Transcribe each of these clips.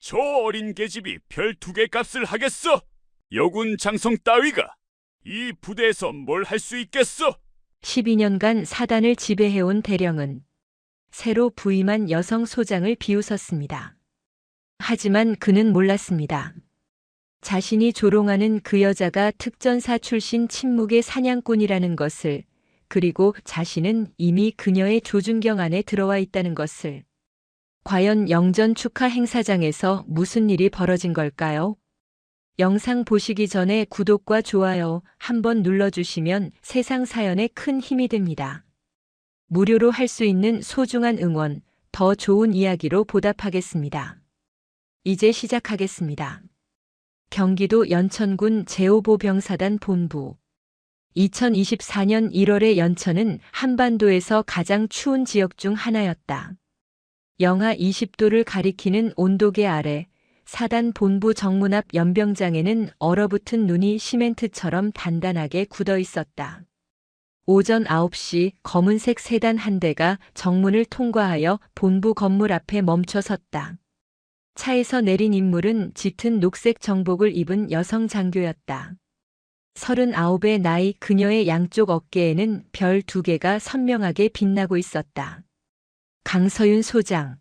저 어린 계집이 별 2개 값을 하겠어? 여군 장성 따위가 이 부대에서 뭘 할 수 있겠어? 12년간 사단을 지배해온 대령은 새로 부임한 여성 소장을 비웃었습니다. 하지만 그는 몰랐습니다. 자신이 조롱하는 그 여자가 특전사 출신 침묵의 사냥꾼이라는 것을, 그리고 자신은 이미 그녀의 조준경 안에 들어와 있다는 것을. 과연 영전 축하 행사장에서 무슨 일이 벌어진 걸까요? 영상 보시기 전에 구독과 좋아요 한번 눌러주시면 세상 사연에 큰 힘이 됩니다. 무료로 할 수 있는 소중한 응원, 더 좋은 이야기로 보답하겠습니다. 이제 시작하겠습니다. 경기도 연천군 제5보병사단 본부. 2024년 1월의 연천은 한반도에서 가장 추운 지역 중 하나였다. 영하 20도를 가리키는 온도계 아래 사단 본부 정문 앞 연병장에는 얼어붙은 눈이 시멘트처럼 단단하게 굳어 있었다. 오전 9시 검은색 세단 한 대가 정문을 통과하여 본부 건물 앞에 멈춰 섰다. 차에서 내린 인물은 짙은 녹색 정복을 입은 여성 장교였다. 39의 나이, 그녀의 양쪽 어깨에는 별 2개가 선명하게 빛나고 있었다. 강서윤 소장.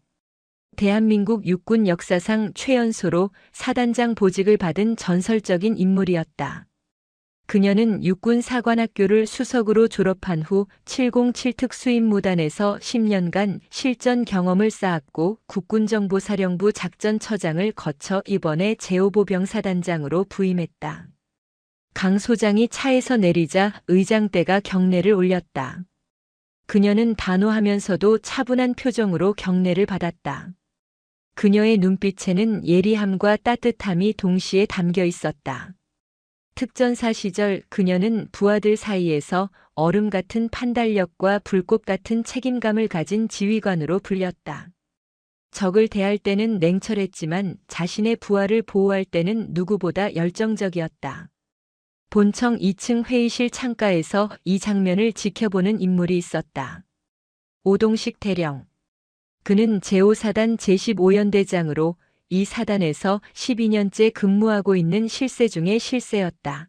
대한민국 육군 역사상 최연소로 사단장 보직을 받은 전설적인 인물이었다. 그녀는 육군사관학교를 수석으로 졸업한 후 707 특수임무단에서 10년간 실전 경험을 쌓았고 국군정보사령부 작전처장을 거쳐 이번에 제5보병사단장으로 부임했다. 강 소장이 차에서 내리자 의장대가 경례를 올렸다. 그녀는 단호하면서도 차분한 표정으로 경례를 받았다. 그녀의 눈빛에는 예리함과 따뜻함이 동시에 담겨 있었다. 특전사 시절 그녀는 부하들 사이에서 얼음 같은 판단력과 불꽃 같은 책임감을 가진 지휘관으로 불렸다. 적을 대할 때는 냉철했지만 자신의 부하를 보호할 때는 누구보다 열정적이었다. 본청 2층 회의실 창가에서 이 장면을 지켜보는 인물이 있었다. 오동식 대령. 그는 제5사단 제15연대장으로 이 사단에서 12년째 근무하고 있는 실세 중의 실세였다.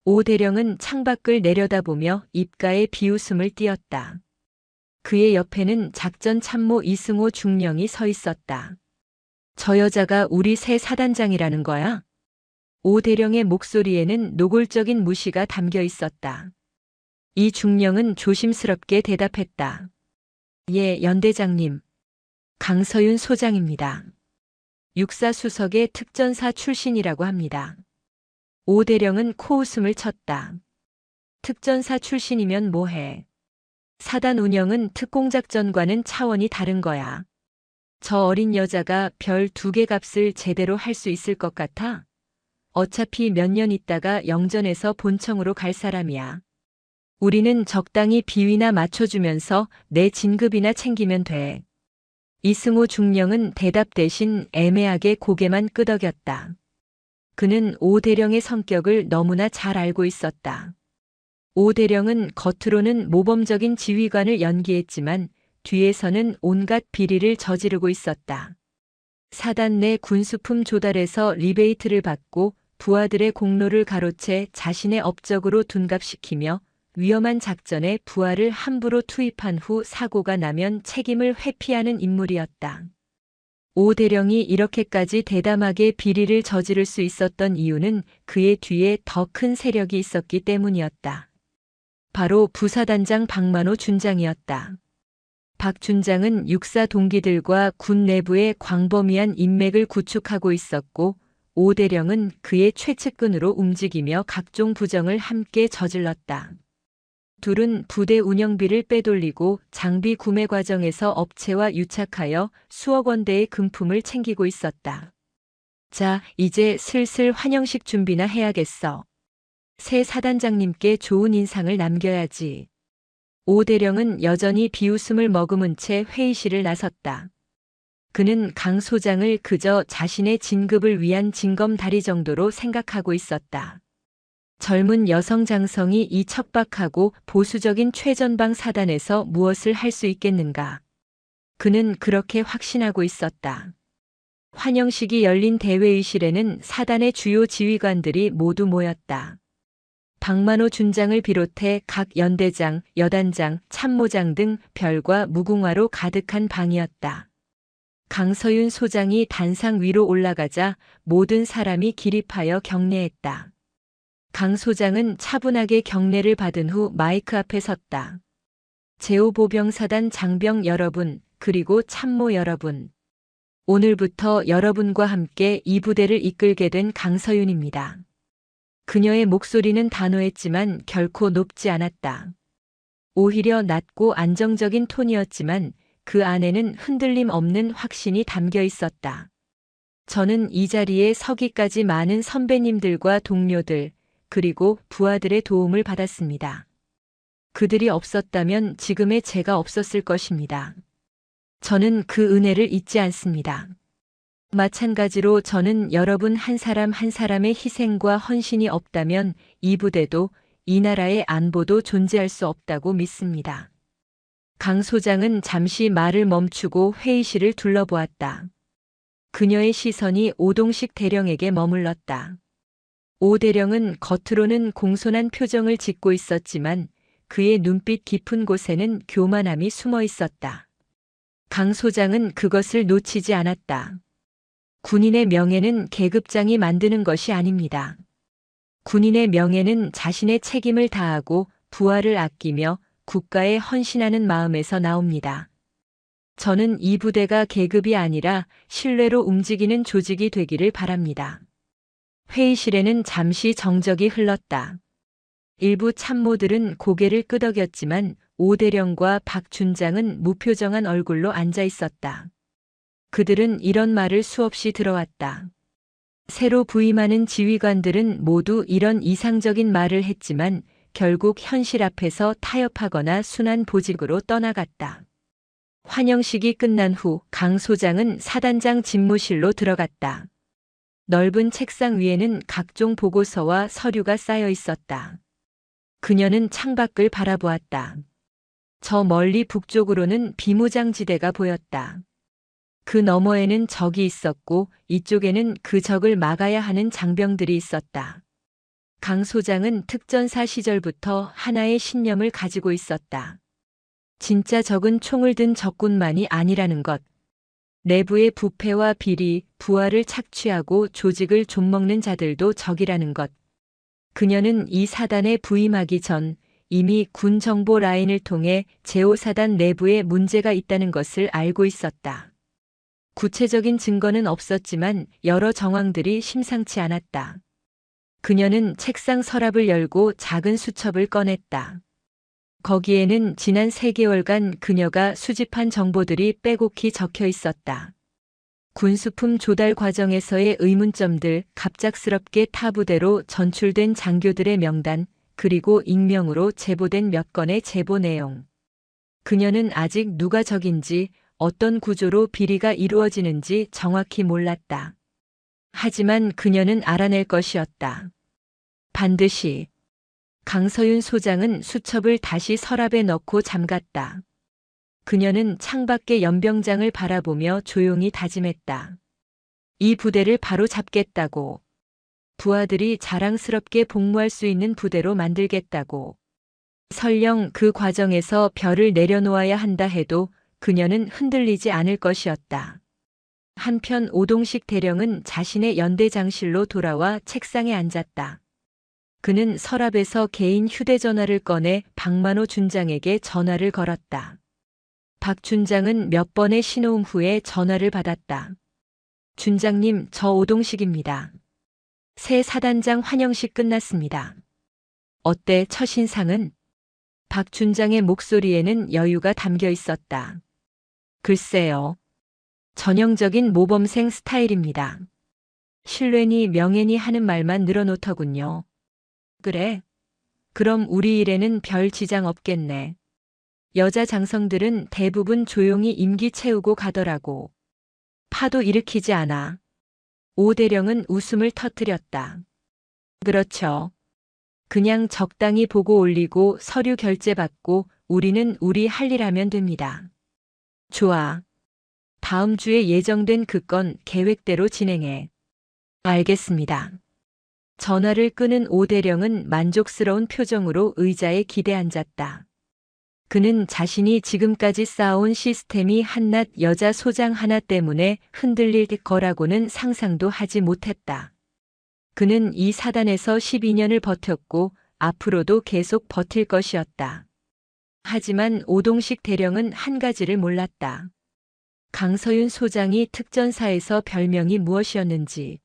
오 대령은 창밖을 내려다보며 입가에 비웃음을 띄었다. 그의 옆에는 작전 참모 이승호 중령이 서 있었다. 저 여자가 우리 새 사단장이라는 거야? 오 대령의 목소리에는 노골적인 무시가 담겨 있었다. 이 중령은 조심스럽게 대답했다. 예, 연대장님. 강서윤 소장입니다. 육사수석의 특전사 출신이라고 합니다. 오 대령은 코웃음을 쳤다. 특전사 출신이면 뭐해? 사단 운영은 특공작전과는 차원이 다른 거야. 저 어린 여자가 별 2개 값을 제대로 할 수 있을 것 같아? 어차피 몇 년 있다가 영전에서 본청으로 갈 사람이야. 우리는 적당히 비위나 맞춰주면서 내 진급이나 챙기면 돼. 이승호 중령은 대답 대신 애매하게 고개만 끄덕였다. 그는 오 대령의 성격을 너무나 잘 알고 있었다. 오 대령은 겉으로는 모범적인 지휘관을 연기했지만 뒤에서는 온갖 비리를 저지르고 있었다. 사단 내 군수품 조달에서 리베이트를 받고 부하들의 공로를 가로채 자신의 업적으로 둔갑시키며 위험한 작전에 부하를 함부로 투입한 후 사고가 나면 책임을 회피하는 인물이었다. 오 대령이 이렇게까지 대담하게 비리를 저지를 수 있었던 이유는 그의 뒤에 더 큰 세력이 있었기 때문이었다. 바로 부사단장 박만호 준장이었다. 박 준장은 육사 동기들과 군 내부의 광범위한 인맥을 구축하고 있었고 오 대령은 그의 최측근으로 움직이며 각종 부정을 함께 저질렀다. 둘은 부대 운영비를 빼돌리고 장비 구매 과정에서 업체와 유착하여 수억 원대의 금품을 챙기고 있었다. 자, 이제 슬슬 환영식 준비나 해야겠어. 새 사단장님께 좋은 인상을 남겨야지. 오 대령은 여전히 비웃음을 머금은 채 회의실을 나섰다. 그는 강 소장을 그저 자신의 진급을 위한 징검다리 정도로 생각하고 있었다. 젊은 여성 장성이 이 척박하고 보수적인 최전방 사단에서 무엇을 할 수 있겠는가? 그는 그렇게 확신하고 있었다. 환영식이 열린 대회의실에는 사단의 주요 지휘관들이 모두 모였다. 박만호 준장을 비롯해 각 연대장, 여단장, 참모장 등 별과 무궁화로 가득한 방이었다. 강서윤 소장이 단상 위로 올라가자 모든 사람이 기립하여 경례했다. 강 소장은 차분하게 경례를 받은 후 마이크 앞에 섰다. 제5보병사단 장병 여러분, 그리고 참모 여러분. 오늘부터 여러분과 함께 이 부대를 이끌게 된 강서윤입니다. 그녀의 목소리는 단호했지만 결코 높지 않았다. 오히려 낮고 안정적인 톤이었지만 그 안에는 흔들림 없는 확신이 담겨 있었다. 저는 이 자리에 서기까지 많은 선배님들과 동료들, 그리고 부하들의 도움을 받았습니다. 그들이 없었다면 지금의 제가 없었을 것입니다. 저는 그 은혜를 잊지 않습니다. 마찬가지로 저는 여러분 한 사람 한 사람의 희생과 헌신이 없다면 이 부대도 이 나라의 안보도 존재할 수 없다고 믿습니다. 강 소장은 잠시 말을 멈추고 회의실을 둘러보았다. 그녀의 시선이 오동식 대령에게 머물렀다. 오 대령은 겉으로는 공손한 표정을 짓고 있었지만 그의 눈빛 깊은 곳에는 교만함이 숨어 있었다. 강 소장은 그것을 놓치지 않았다. 군인의 명예는 계급장이 만드는 것이 아닙니다. 군인의 명예는 자신의 책임을 다하고 부하를 아끼며 국가에 헌신하는 마음에서 나옵니다. 저는 이 부대가 계급이 아니라 신뢰로 움직이는 조직이 되기를 바랍니다. 회의실에는 잠시 정적이 흘렀다. 일부 참모들은 고개를 끄덕였지만 오 대령과 박 준장은 무표정한 얼굴로 앉아 있었다. 그들은 이런 말을 수없이 들어왔다. 새로 부임하는 지휘관들은 모두 이런 이상적인 말을 했지만 결국 현실 앞에서 타협하거나 순환 보직으로 떠나갔다. 환영식이 끝난 후 강 소장은 사단장 집무실로 들어갔다. 넓은 책상 위에는 각종 보고서와 서류가 쌓여 있었다. 그녀는 창밖을 바라보았다. 저 멀리 북쪽으로는 비무장지대가 보였다. 그 너머에는 적이 있었고 이쪽에는 그 적을 막아야 하는 장병들이 있었다. 강 소장은 특전사 시절부터 하나의 신념을 가지고 있었다. 진짜 적은 총을 든 적군만이 아니라는 것. 내부의 부패와 비리, 부하를 착취하고 조직을 좀먹는 자들도 적이라는 것. 그녀는 이 사단에 부임하기 전 이미 군 정보 라인을 통해 제5사단 내부에 문제가 있다는 것을 알고 있었다. 구체적인 증거는 없었지만 여러 정황들이 심상치 않았다. 그녀는 책상 서랍을 열고 작은 수첩을 꺼냈다. 거기에는 지난 3개월간 그녀가 수집한 정보들이 빼곡히 적혀 있었다. 군수품 조달 과정에서의 의문점들, 갑작스럽게 타 부대로 전출된 장교들의 명단, 그리고 익명으로 제보된 몇 건의 제보 내용. 그녀는 아직 누가 적인지, 어떤 구조로 비리가 이루어지는지 정확히 몰랐다. 하지만 그녀는 알아낼 것이었다. 반드시. 강서윤 소장은 수첩을 다시 서랍에 넣고 잠갔다. 그녀는 창밖의 연병장을 바라보며 조용히 다짐했다. 이 부대를 바로 잡겠다고. 부하들이 자랑스럽게 복무할 수 있는 부대로 만들겠다고. 설령 그 과정에서 별을 내려놓아야 한다 해도 그녀는 흔들리지 않을 것이었다. 한편 오동식 대령은 자신의 연대장실로 돌아와 책상에 앉았다. 그는 서랍에서 개인 휴대전화를 꺼내 박만호 준장에게 전화를 걸었다. 박 준장은 몇 번의 신호음 후에 전화를 받았다. 준장님, 저 오동식입니다. 새 사단장 환영식 끝났습니다. 어때, 첫인상은? 박 준장의 목소리에는 여유가 담겨 있었다. 글쎄요. 전형적인 모범생 스타일입니다. 신뢰니 명예니 하는 말만 늘어놓더군요. 그래? 그럼 우리 일에는 별 지장 없겠네. 여자 장성들은 대부분 조용히 임기 채우고 가더라고. 파도 일으키지 않아. 오 대령은 웃음을 터뜨렸다. 그렇죠. 그냥 적당히 보고 올리고 서류 결제 받고 우리는 우리 할 일 하면 됩니다. 좋아. 다음 주에 예정된 그 건 계획대로 진행해. 알겠습니다. 전화를 끊은 오대령은 만족스러운 표정으로 의자에 기대앉았다. 그는 자신이 지금까지 쌓아온 시스템이 한낱 여자 소장 하나 때문에 흔들릴 거라고는 상상도 하지 못했다. 그는 이 사단에서 12년을 버텼고 앞으로도 계속 버틸 것이었다. 하지만 오동식 대령은 한 가지를 몰랐다. 강서윤 소장이 특전사에서 별명이 무엇이었는지.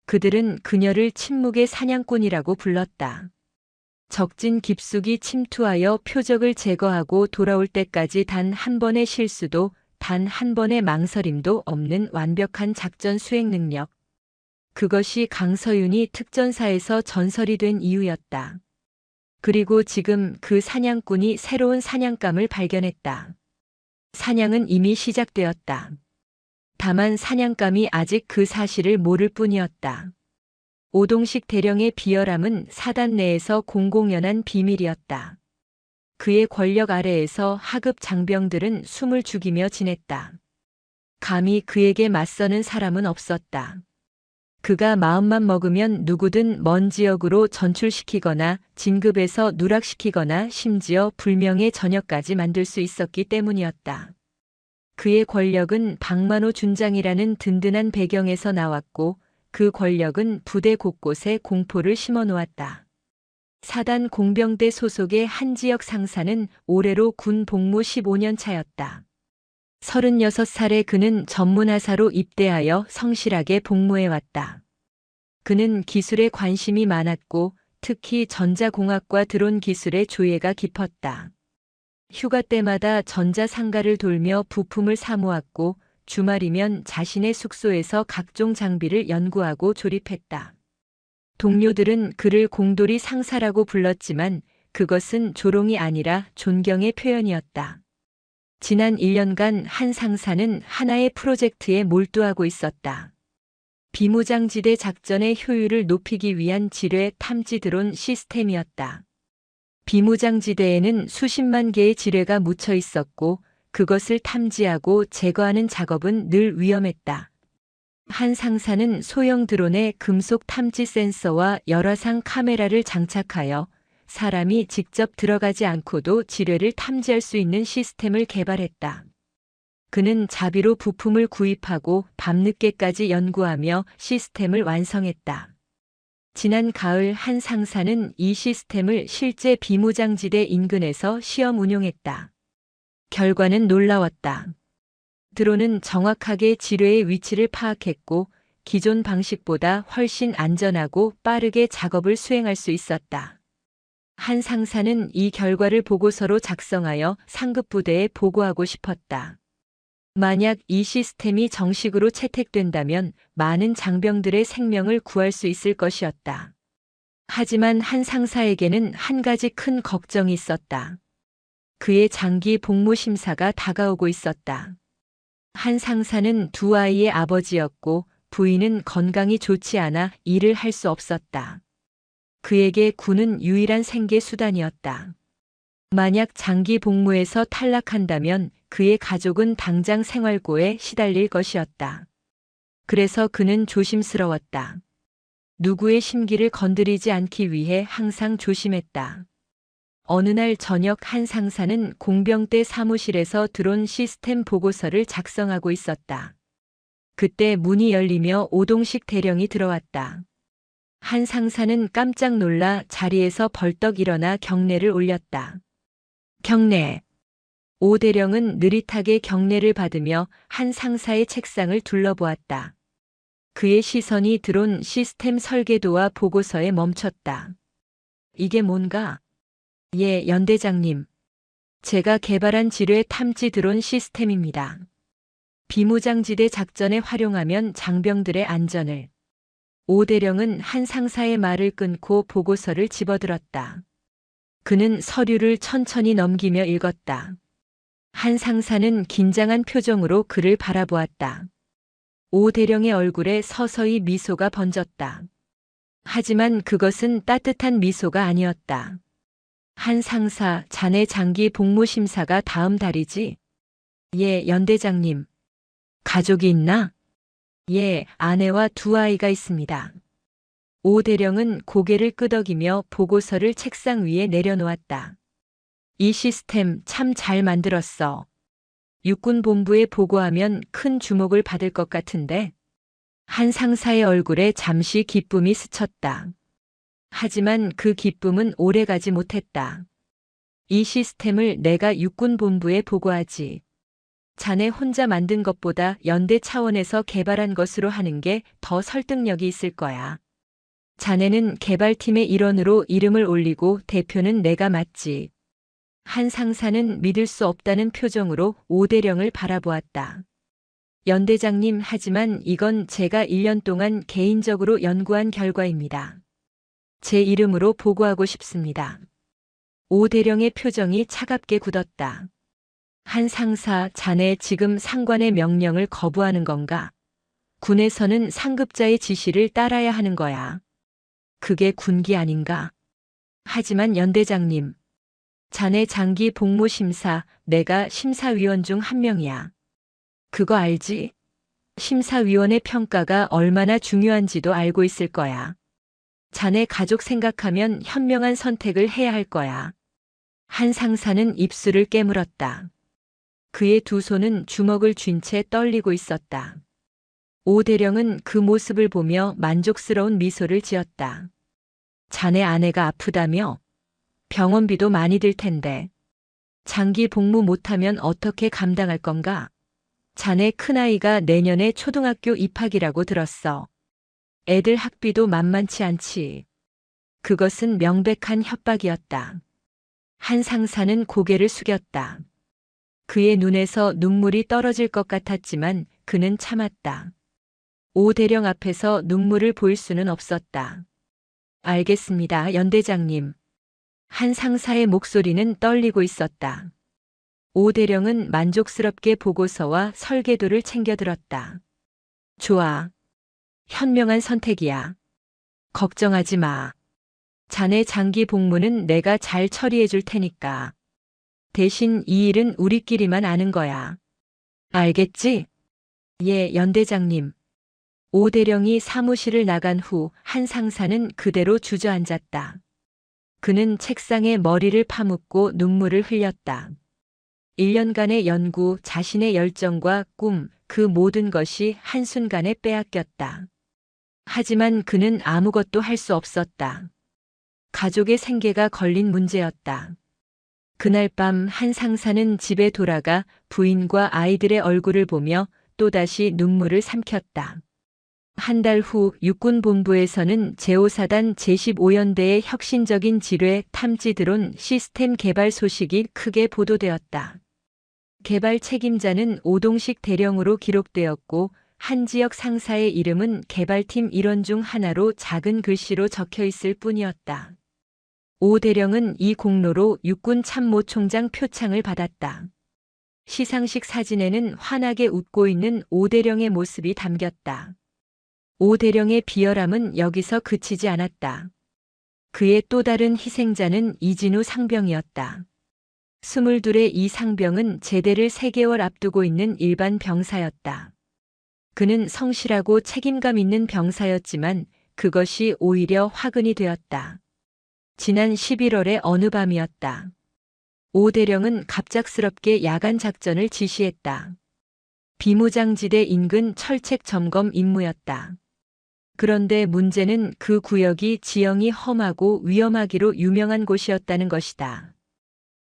그들은 그녀를 침묵의 사냥꾼이라고 불렀다. 적진 깊숙이 침투하여 표적을 제거하고 돌아올 때까지 단 한 번의 실수도 단 한 번의 망설임도 없는 완벽한 작전 수행 능력. 그것이 강서윤이 특전사에서 전설이 된 이유였다. 그리고 지금 그 사냥꾼이 새로운 사냥감을 발견했다. 사냥은 이미 시작되었다. 다만 사냥감이 아직 그 사실을 모를 뿐이었다. 오동식 대령의 비열함은 사단 내에서 공공연한 비밀이었다. 그의 권력 아래에서 하급 장병들은 숨을 죽이며 지냈다. 감히 그에게 맞서는 사람은 없었다. 그가 마음만 먹으면 누구든 먼 지역으로 전출시키거나 진급해서 누락시키거나 심지어 불명예 전역까지 만들 수 있었기 때문이었다. 그의 권력은 박만호 준장이라는 든든한 배경에서 나왔고 그 권력은 부대 곳곳에 공포를 심어놓았다. 사단 공병대 소속의 한 지역 상사는 올해로 군 복무 15년 차였다. 36살에 그는 전문하사로 입대하여 성실하게 복무해왔다. 그는 기술에 관심이 많았고 특히 전자공학과 드론 기술의 조예가 깊었다. 휴가 때마다 전자상가를 돌며 부품을 사모았고 주말이면 자신의 숙소에서 각종 장비를 연구하고 조립했다. 동료들은 그를 공돌이 상사라고 불렀지만 그것은 조롱이 아니라 존경의 표현이었다. 지난 1년간 한 상사는 하나의 프로젝트에 몰두하고 있었다. 비무장지대 작전의 효율을 높이기 위한 지뢰 탐지 드론 시스템이었다. 비무장지대에는 수십만 개의 지뢰가 묻혀 있었고 그것을 탐지하고 제거하는 작업은 늘 위험했다. 한 상사는 소형 드론에 금속 탐지 센서와 열화상 카메라를 장착하여 사람이 직접 들어가지 않고도 지뢰를 탐지할 수 있는 시스템을 개발했다. 그는 자비로 부품을 구입하고 밤늦게까지 연구하며 시스템을 완성했다. 지난 가을 한 상사는 이 시스템을 실제 비무장지대 인근에서 시험 운용했다. 결과는 놀라웠다. 드론은 정확하게 지뢰의 위치를 파악했고 기존 방식보다 훨씬 안전하고 빠르게 작업을 수행할 수 있었다. 한 상사는 이 결과를 보고서로 작성하여 상급 부대에 보고하고 싶었다. 만약 이 시스템이 정식으로 채택된다면 많은 장병들의 생명을 구할 수 있을 것이었다. 하지만 한 상사에게는 한 가지 큰 걱정이 있었다. 그의 장기 복무 심사가 다가오고 있었다. 한 상사는 두 아이의 아버지였고 부인은 건강이 좋지 않아 일을 할 수 없었다. 그에게 군은 유일한 생계 수단이었다. 만약 장기 복무에서 탈락한다면 그의 가족은 당장 생활고에 시달릴 것이었다. 그래서 그는 조심스러웠다. 누구의 심기를 건드리지 않기 위해 항상 조심했다. 어느 날 저녁 한 상사는 공병대 사무실에서 드론 시스템 보고서를 작성하고 있었다. 그때 문이 열리며 오동식 대령이 들어왔다. 한 상사는 깜짝 놀라 자리에서 벌떡 일어나 경례를 올렸다. 경례. 오 대령은 느릿하게 경례를 받으며 한 상사의 책상을 둘러보았다. 그의 시선이 드론 시스템 설계도와 보고서에 멈췄다. 이게 뭔가? 예, 연대장님. 제가 개발한 지뢰 탐지 드론 시스템입니다. 비무장지대 작전에 활용하면 장병들의 안전을. 오 대령은 한 상사의 말을 끊고 보고서를 집어들었다. 그는 서류를 천천히 넘기며 읽었다. 한 상사는 긴장한 표정으로 그를 바라보았다. 오 대령의 얼굴에 서서히 미소가 번졌다. 하지만 그것은 따뜻한 미소가 아니었다. 한 상사, 자네 장기 복무 심사가 다음 달이지? 예, 연대장님. 가족이 있나? 예, 아내와 두 아이가 있습니다. 오 대령은 고개를 끄덕이며 보고서를 책상 위에 내려놓았다. 이 시스템 참 잘 만들었어. 육군본부에 보고하면 큰 주목을 받을 것 같은데. 한 상사의 얼굴에 잠시 기쁨이 스쳤다. 하지만 그 기쁨은 오래가지 못했다. 이 시스템을 내가 육군본부에 보고하지. 자네 혼자 만든 것보다 연대 차원에서 개발한 것으로 하는 게 더 설득력이 있을 거야. 자네는 개발팀의 일원으로 이름을 올리고 대표는 내가 맡지. 한 상사는 믿을 수 없다는 표정으로 오 대령을 바라보았다. 연대장님, 하지만 이건 제가 1년 동안 개인적으로 연구한 결과입니다. 제 이름으로 보고하고 싶습니다. 오 대령의 표정이 차갑게 굳었다. 한 상사, 자네 지금 상관의 명령을 거부하는 건가? 군에서는 상급자의 지시를 따라야 하는 거야. 그게 군기 아닌가? 하지만 연대장님, 자네 장기 복무 심사, 내가 심사위원 중 한 명이야. 그거 알지? 심사위원의 평가가 얼마나 중요한지도 알고 있을 거야. 자네 가족 생각하면 현명한 선택을 해야 할 거야. 한 상사는 입술을 깨물었다. 그의 두 손은 주먹을 쥔 채 떨리고 있었다. 오 대령은 그 모습을 보며 만족스러운 미소를 지었다. 자네 아내가 아프다며? 병원비도 많이 들 텐데. 장기 복무 못하면 어떻게 감당할 건가? 자네 큰아이가 내년에 초등학교 입학이라고 들었어. 애들 학비도 만만치 않지. 그것은 명백한 협박이었다. 한 상사는 고개를 숙였다. 그의 눈에서 눈물이 떨어질 것 같았지만 그는 참았다. 오 대령 앞에서 눈물을 보일 수는 없었다. 알겠습니다, 연대장님. 한 상사의 목소리는 떨리고 있었다. 오 대령은 만족스럽게 보고서와 설계도를 챙겨들었다. 좋아. 현명한 선택이야. 걱정하지 마. 자네 장기 복무는 내가 잘 처리해 줄 테니까. 대신 이 일은 우리끼리만 아는 거야. 알겠지? 예, 연대장님. 오 대령이 사무실을 나간 후 한 상사는 그대로 주저앉았다. 그는 책상에 머리를 파묻고 눈물을 흘렸다. 1년간의 연구, 자신의 열정과 꿈, 그 모든 것이 한순간에 빼앗겼다. 하지만 그는 아무것도 할 수 없었다. 가족의 생계가 걸린 문제였다. 그날 밤 한 상사는 집에 돌아가 부인과 아이들의 얼굴을 보며 또다시 눈물을 삼켰다. 한 달 후 육군본부에서는 제5사단 제15연대의 혁신적인 지뢰 탐지 드론 시스템 개발 소식이 크게 보도되었다. 개발 책임자는 오동식 대령으로 기록되었고 한 지역 상사의 이름은 개발팀 일원 중 하나로 작은 글씨로 적혀 있을 뿐이었다. 오 대령은 이 공로로 육군 참모총장 표창을 받았다. 시상식 사진에는 환하게 웃고 있는 오 대령의 모습이 담겼다. 오 대령의 비열함은 여기서 그치지 않았다. 그의 또 다른 희생자는 이진우 상병이었다. 22의 이 상병은 제대를 3개월 앞두고 있는 일반 병사였다. 그는 성실하고 책임감 있는 병사였지만 그것이 오히려 화근이 되었다. 지난 11월의 어느 밤이었다. 오 대령은 갑작스럽게 야간 작전을 지시했다. 비무장지대 인근 철책 점검 임무였다. 그런데 문제는 그 구역이 지형이 험하고 위험하기로 유명한 곳이었다는 것이다.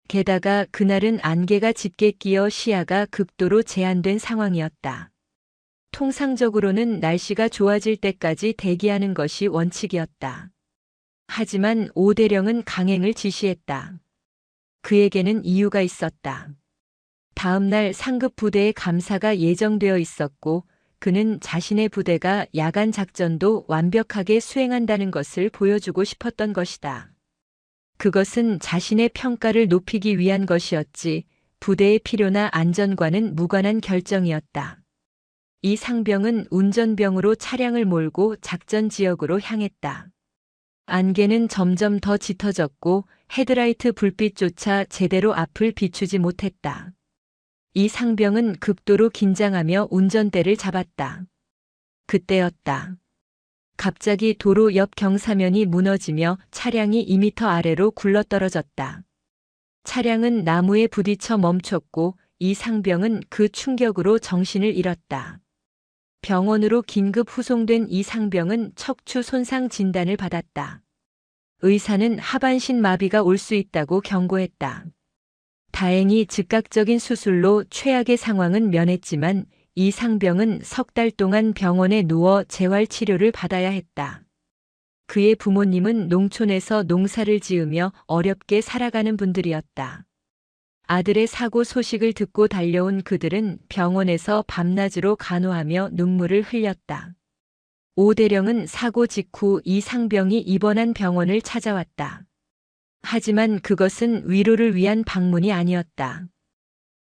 게다가 그날은 안개가 짙게 끼어 시야가 극도로 제한된 상황이었다. 통상적으로는 날씨가 좋아질 때까지 대기하는 것이 원칙이었다. 하지만 오 대령은 강행을 지시했다. 그에게는 이유가 있었다. 다음 날 상급 부대의 감사가 예정되어 있었고 그는 자신의 부대가 야간 작전도 완벽하게 수행한다는 것을 보여주고 싶었던 것이다. 그것은 자신의 평가를 높이기 위한 것이었지 부대의 필요나 안전과는 무관한 결정이었다. 이 상병은 운전병으로 차량을 몰고 작전 지역으로 향했다. 안개는 점점 더 짙어졌고 헤드라이트 불빛조차 제대로 앞을 비추지 못했다. 이 상병은 극도로 긴장하며 운전대를 잡았다. 그때였다. 갑자기 도로 옆 경사면이 무너지며 차량이 2미터 아래로 굴러떨어졌다. 차량은 나무에 부딪혀 멈췄고 이 상병은 그 충격으로 정신을 잃었다. 병원으로 긴급 후송된 이 상병은 척추 손상 진단을 받았다. 의사는 하반신 마비가 올 수 있다고 경고했다. 다행히 즉각적인 수술로 최악의 상황은 면했지만 이 상병은 석 달 동안 병원에 누워 재활 치료를 받아야 했다. 그의 부모님은 농촌에서 농사를 지으며 어렵게 살아가는 분들이었다. 아들의 사고 소식을 듣고 달려온 그들은 병원에서 밤낮으로 간호하며 눈물을 흘렸다. 오대령은 사고 직후 이 상병이 입원한 병원을 찾아왔다. 하지만 그것은 위로를 위한 방문이 아니었다.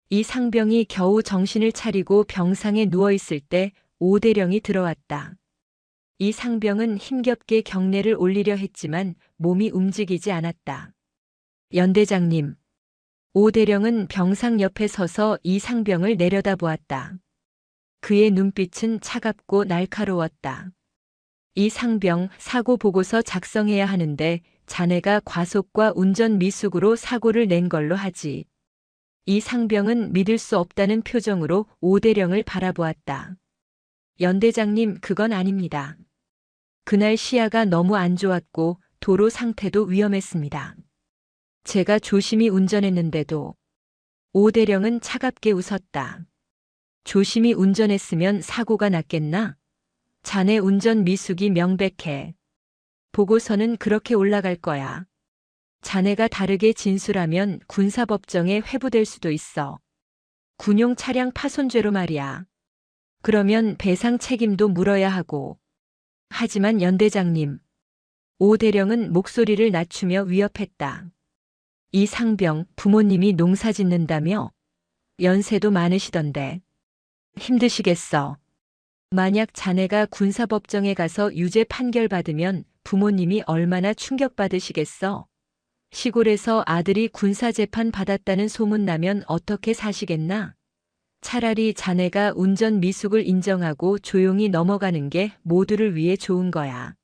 이 상병이 겨우 정신을 차리고 병상에 누워있을 때 오대령이 들어왔다. 이 상병은 힘겹게 경례를 올리려 했지만 몸이 움직이지 않았다. 연대장님. 오대령은 병상 옆에 서서 이 상병을 내려다보았다. 그의 눈빛은 차갑고 날카로웠다. 이 상병, 사고 보고서 작성해야 하는데 자네가 과속과 운전 미숙으로 사고를 낸 걸로 하지. 이 상병은 믿을 수 없다는 표정으로 오대령을 바라보았다. 연대장님, 그건 아닙니다. 그날 시야가 너무 안 좋았고 도로 상태도 위험했습니다. 제가 조심히 운전했는데도. 오대령은 차갑게 웃었다. 조심히 운전했으면 사고가 났겠나? 자네 운전 미숙이 명백해. 보고서는 그렇게 올라갈 거야. 자네가 다르게 진술하면 군사법정에 회부될 수도 있어. 군용 차량 파손죄로 말이야. 그러면 배상 책임도 물어야 하고. 하지만 연대장님. 오대령은 목소리를 낮추며 위협했다. 이 상병, 부모님이 농사 짓는다며? 연세도 많으시던데. 힘드시겠어. 만약 자네가 군사법정에 가서 유죄 판결받으면 부모님이 얼마나 충격받으시겠어? 시골에서 아들이 군사재판 받았다는 소문 나면 어떻게 사시겠나? 차라리 자네가 운전 미숙을 인정하고 조용히 넘어가는 게 모두를 위해 좋은 거야.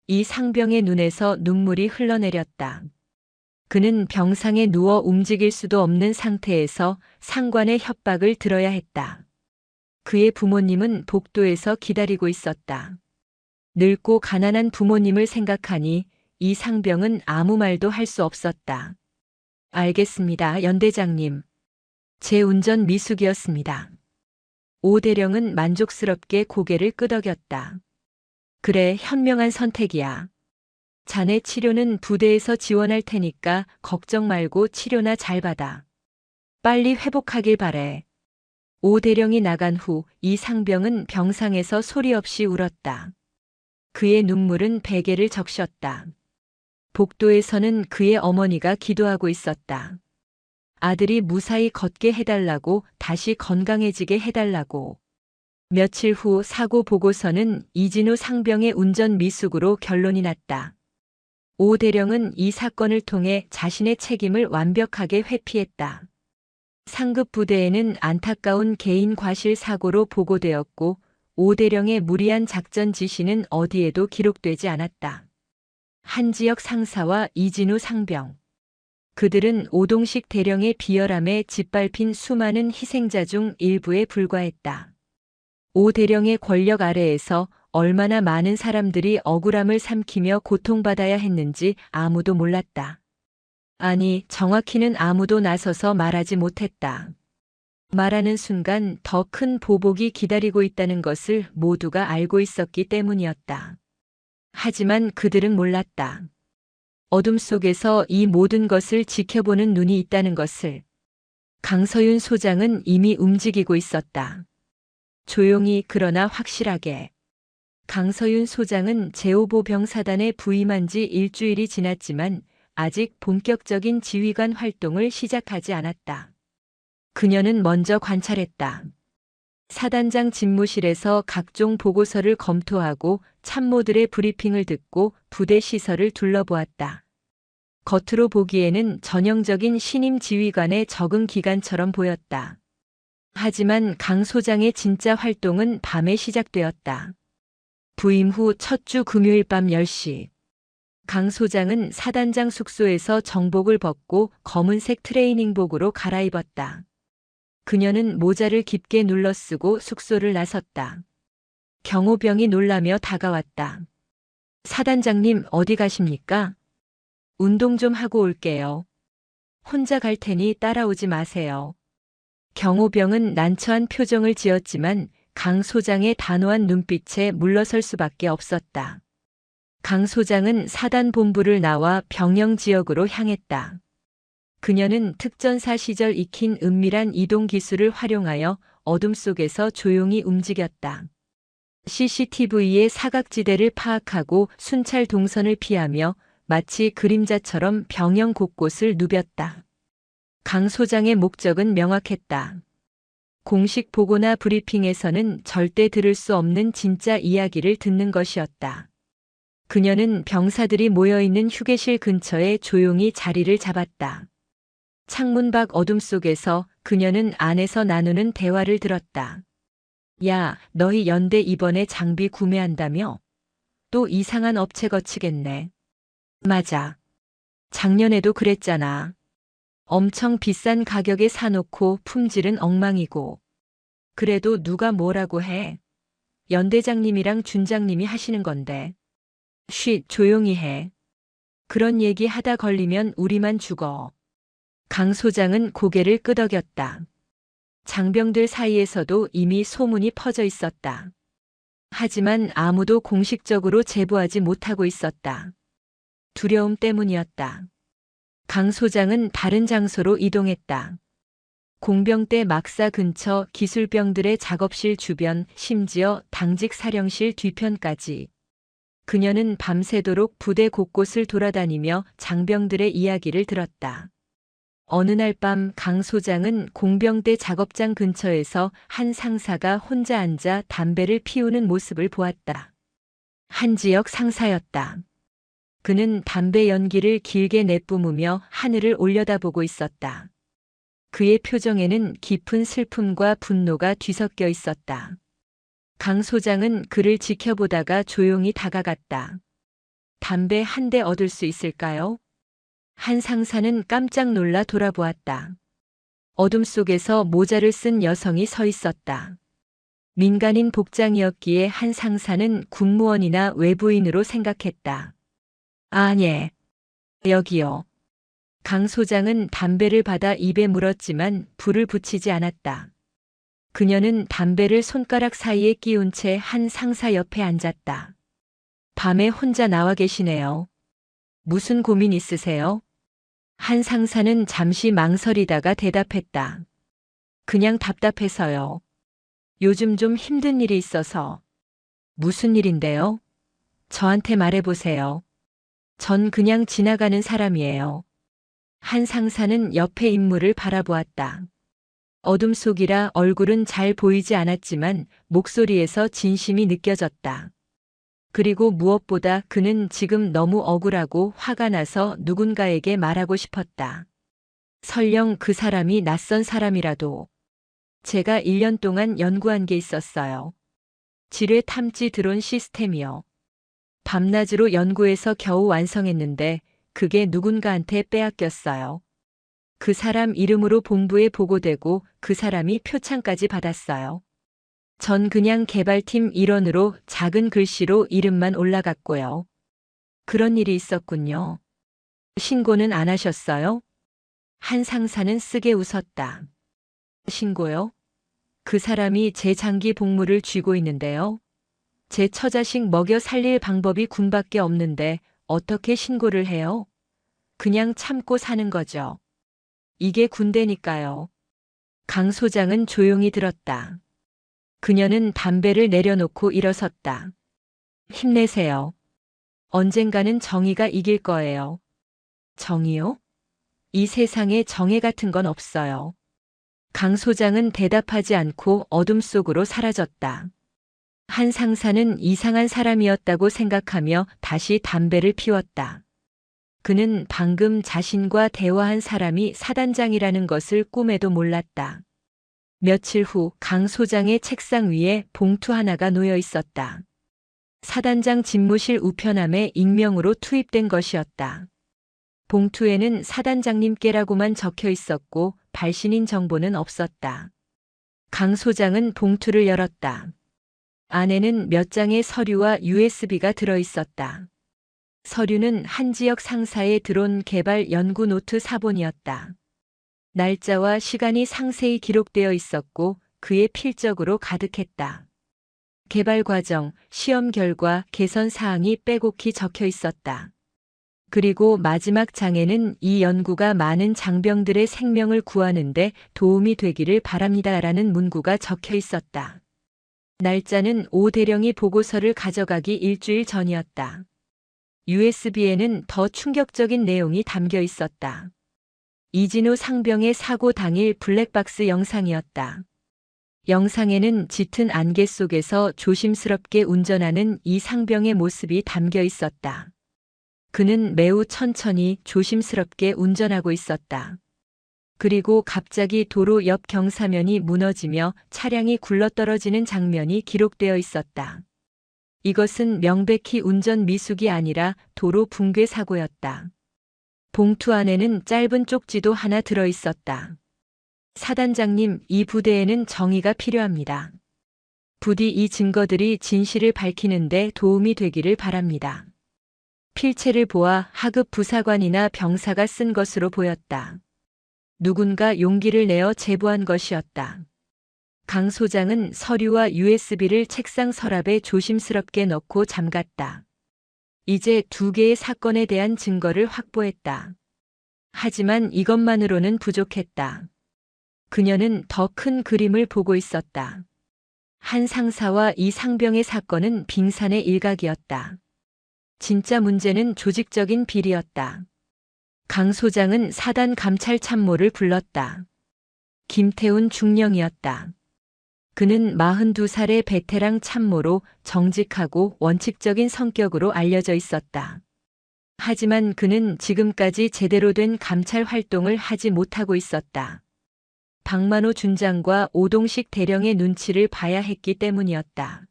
이 상병의 눈에서 눈물이 흘러내렸다. 그는 병상에 누워 움직일 수도 없는 상태에서 상관의 협박을 들어야 했다. 그의 부모님은 복도에서 기다리고 있었다. 늙고 가난한 부모님을 생각하니 이 상병은 아무 말도 할 수 없었다. 알겠습니다, 연대장님. 제 운전 미숙이었습니다. 오대령은 만족스럽게 고개를 끄덕였다. 그래, 현명한 선택이야. 자네 치료는 부대에서 지원할 테니까 걱정 말고 치료나 잘 받아. 빨리 회복하길 바래. 오대령이 나간 후 이 상병은 병상에서 소리 없이 울었다. 그의 눈물은 베개를 적셨다. 복도에서는 그의 어머니가 기도하고 있었다. 아들이 무사히 걷게 해달라고, 다시 건강해지게 해달라고. 며칠 후 사고 보고서는 이진우 상병의 운전 미숙으로 결론이 났다. 오대령은 이 사건을 통해 자신의 책임을 완벽하게 회피했다. 상급 부대에는 안타까운 개인 과실 사고로 보고되었고 오대령의 무리한 작전 지시는 어디에도 기록되지 않았다. 한 지역 상사와 이진우 상병. 그들은 오동식 대령의 비열함에 짓밟힌 수많은 희생자 중 일부에 불과했다. 오 대령의 권력 아래에서 얼마나 많은 사람들이 억울함을 삼키며 고통받아야 했는지 아무도 몰랐다. 아니, 정확히는 아무도 나서서 말하지 못했다. 말하는 순간 더 큰 보복이 기다리고 있다는 것을 모두가 알고 있었기 때문이었다. 하지만 그들은 몰랐다. 어둠 속에서 이 모든 것을 지켜보는 눈이 있다는 것을. 강서윤 소장은 이미 움직이고 있었다. 조용히 그러나 확실하게. 강서윤 소장은 제5보 병사단에 부임한 지 일주일이 지났지만 아직 본격적인 지휘관 활동을 시작하지 않았다. 그녀는 먼저 관찰했다. 사단장 집무실에서 각종 보고서를 검토하고 참모들의 브리핑을 듣고 부대 시설을 둘러보았다. 겉으로 보기에는 전형적인 신임 지휘관의 적응 기간처럼 보였다. 하지만 강 소장의 진짜 활동은 밤에 시작되었다. 부임 후 첫 주 금요일 밤 10시. 강 소장은 사단장 숙소에서 정복을 벗고 검은색 트레이닝복으로 갈아입었다. 그녀는 모자를 깊게 눌러쓰고 숙소를 나섰다. 경호병이 놀라며 다가왔다. 사단장님 어디 가십니까? 운동 좀 하고 올게요. 혼자 갈 테니 따라오지 마세요. 경호병은 난처한 표정을 지었지만 강 소장의 단호한 눈빛에 물러설 수밖에 없었다. 강 소장은 사단 본부를 나와 병영 지역으로 향했다. 그녀는 특전사 시절 익힌 은밀한 이동 기술을 활용하여 어둠 속에서 조용히 움직였다. CCTV의 사각지대를 파악하고 순찰 동선을 피하며 마치 그림자처럼 병영 곳곳을 누볐다. 강 소장의 목적은 명확했다. 공식 보고나 브리핑에서는 절대 들을 수 없는 진짜 이야기를 듣는 것이었다. 그녀는 병사들이 모여있는 휴게실 근처에 조용히 자리를 잡았다. 창문 밖 어둠 속에서 그녀는 안에서 나누는 대화를 들었다. 야, 너희 연대 이번에 장비 구매한다며? 또 이상한 업체 거치겠네. 맞아. 작년에도 그랬잖아. 엄청 비싼 가격에 사놓고 품질은 엉망이고. 그래도 누가 뭐라고 해. 연대장님이랑 준장님이 하시는 건데. 쉿, 조용히 해. 그런 얘기 하다 걸리면 우리만 죽어. 강 소장은 고개를 끄덕였다. 장병들 사이에서도 이미 소문이 퍼져 있었다. 하지만 아무도 공식적으로 제보하지 못하고 있었다. 두려움 때문이었다. 강 소장은 다른 장소로 이동했다. 공병대 막사 근처 기술병들의 작업실 주변, 심지어 당직 사령실 뒤편까지. 그녀는 밤새도록 부대 곳곳을 돌아다니며 장병들의 이야기를 들었다. 어느 날 밤 강 소장은 공병대 작업장 근처에서 한 상사가 혼자 앉아 담배를 피우는 모습을 보았다. 한 지역 상사였다. 그는 담배 연기를 길게 내뿜으며 하늘을 올려다보고 있었다. 그의 표정에는 깊은 슬픔과 분노가 뒤섞여 있었다. 강 소장은 그를 지켜보다가 조용히 다가갔다. 담배 한 대 얻을 수 있을까요? 한 상사는 깜짝 놀라 돌아보았다. 어둠 속에서 모자를 쓴 여성이 서 있었다. 민간인 복장이었기에 한 상사는 군무원이나 외부인으로 생각했다. 아, 예. 여기요. 강 소장은 담배를 받아 입에 물었지만 불을 붙이지 않았다. 그녀는 담배를 손가락 사이에 끼운 채 한 상사 옆에 앉았다. 밤에 혼자 나와 계시네요. 무슨 고민 있으세요? 한 상사는 잠시 망설이다가 대답했다. 그냥 답답해서요. 요즘 좀 힘든 일이 있어서. 무슨 일인데요? 저한테 말해보세요. 전 그냥 지나가는 사람이에요. 한 상사는 옆의 인물을 바라보았다. 어둠 속이라 얼굴은 잘 보이지 않았지만 목소리에서 진심이 느껴졌다. 그리고 무엇보다 그는 지금 너무 억울하고 화가 나서 누군가에게 말하고 싶었다. 설령 그 사람이 낯선 사람이라도. 제가 1년 동안 연구한 게 있었어요. 지뢰 탐지 드론 시스템이요. 밤낮으로 연구해서 겨우 완성했는데 그게 누군가한테 빼앗겼어요. 그 사람 이름으로 본부에 보고되고 그 사람이 표창까지 받았어요. 전 그냥 개발팀 일원으로 작은 글씨로 이름만 올라갔고요. 그런 일이 있었군요. 신고는 안 하셨어요? 한 상사는 쓰게 웃었다. 신고요? 그 사람이 제 장기 복무를 쥐고 있는데요. 제 처자식 먹여 살릴 방법이 군밖에 없는데 어떻게 신고를 해요? 그냥 참고 사는 거죠. 이게 군대니까요. 강 소장은 조용히 들었다. 그녀는 담배를 내려놓고 일어섰다. 힘내세요. 언젠가는 정의가 이길 거예요. 정의요? 이 세상에 정의 같은 건 없어요. 강 소장은 대답하지 않고 어둠 속으로 사라졌다. 한 상사는 이상한 사람이었다고 생각하며 다시 담배를 피웠다. 그는 방금 자신과 대화한 사람이 사단장이라는 것을 꿈에도 몰랐다. 며칠 후 강 소장의 책상 위에 봉투 하나가 놓여 있었다. 사단장 집무실 우편함에 익명으로 투입된 것이었다. 봉투에는 사단장님께라고만 적혀 있었고 발신인 정보는 없었다. 강 소장은 봉투를 열었다. 안에는 몇 장의 서류와 USB가 들어 있었다. 서류는 한 지역 상사의 드론 개발 연구 노트 사본이었다. 날짜와 시간이 상세히 기록되어 있었고 그의 필적으로 가득했다. 개발 과정, 시험 결과, 개선 사항이 빼곡히 적혀 있었다. 그리고 마지막 장에는 이 연구가 많은 장병들의 생명을 구하는데 도움이 되기를 바랍니다라는 문구가 적혀 있었다. 날짜는 오 대령이 보고서를 가져가기 일주일 전이었다. USB에는 더 충격적인 내용이 담겨 있었다. 이진우 상병의 사고 당일 블랙박스 영상이었다. 영상에는 짙은 안개 속에서 조심스럽게 운전하는 이 상병의 모습이 담겨 있었다. 그는 매우 천천히 조심스럽게 운전하고 있었다. 그리고 갑자기 도로 옆 경사면이 무너지며 차량이 굴러떨어지는 장면이 기록되어 있었다. 이것은 명백히 운전 미숙이 아니라 도로 붕괴 사고였다. 봉투 안에는 짧은 쪽지도 하나 들어 있었다. 사단장님, 이 부대에는 정의가 필요합니다. 부디 이 증거들이 진실을 밝히는데 도움이 되기를 바랍니다. 필체를 보아 하급 부사관이나 병사가 쓴 것으로 보였다. 누군가 용기를 내어 제보한 것이었다. 강 소장은 서류와 USB를 책상 서랍에 조심스럽게 넣고 잠갔다. 이제 두 개의 사건에 대한 증거를 확보했다. 하지만 이것만으로는 부족했다. 그녀는 더 큰 그림을 보고 있었다. 한 상사와 이 상병의 사건은 빙산의 일각이었다. 진짜 문제는 조직적인 비리였다. 강 소장은 사단 감찰 참모를 불렀다. 김태훈 중령이었다. 그는 42살의 베테랑 참모로 정직하고 원칙적인 성격으로 알려져 있었다. 하지만 그는 지금까지 제대로 된 감찰 활동을 하지 못하고 있었다. 박만호 준장과 오동식 대령의 눈치를 봐야 했기 때문이었다.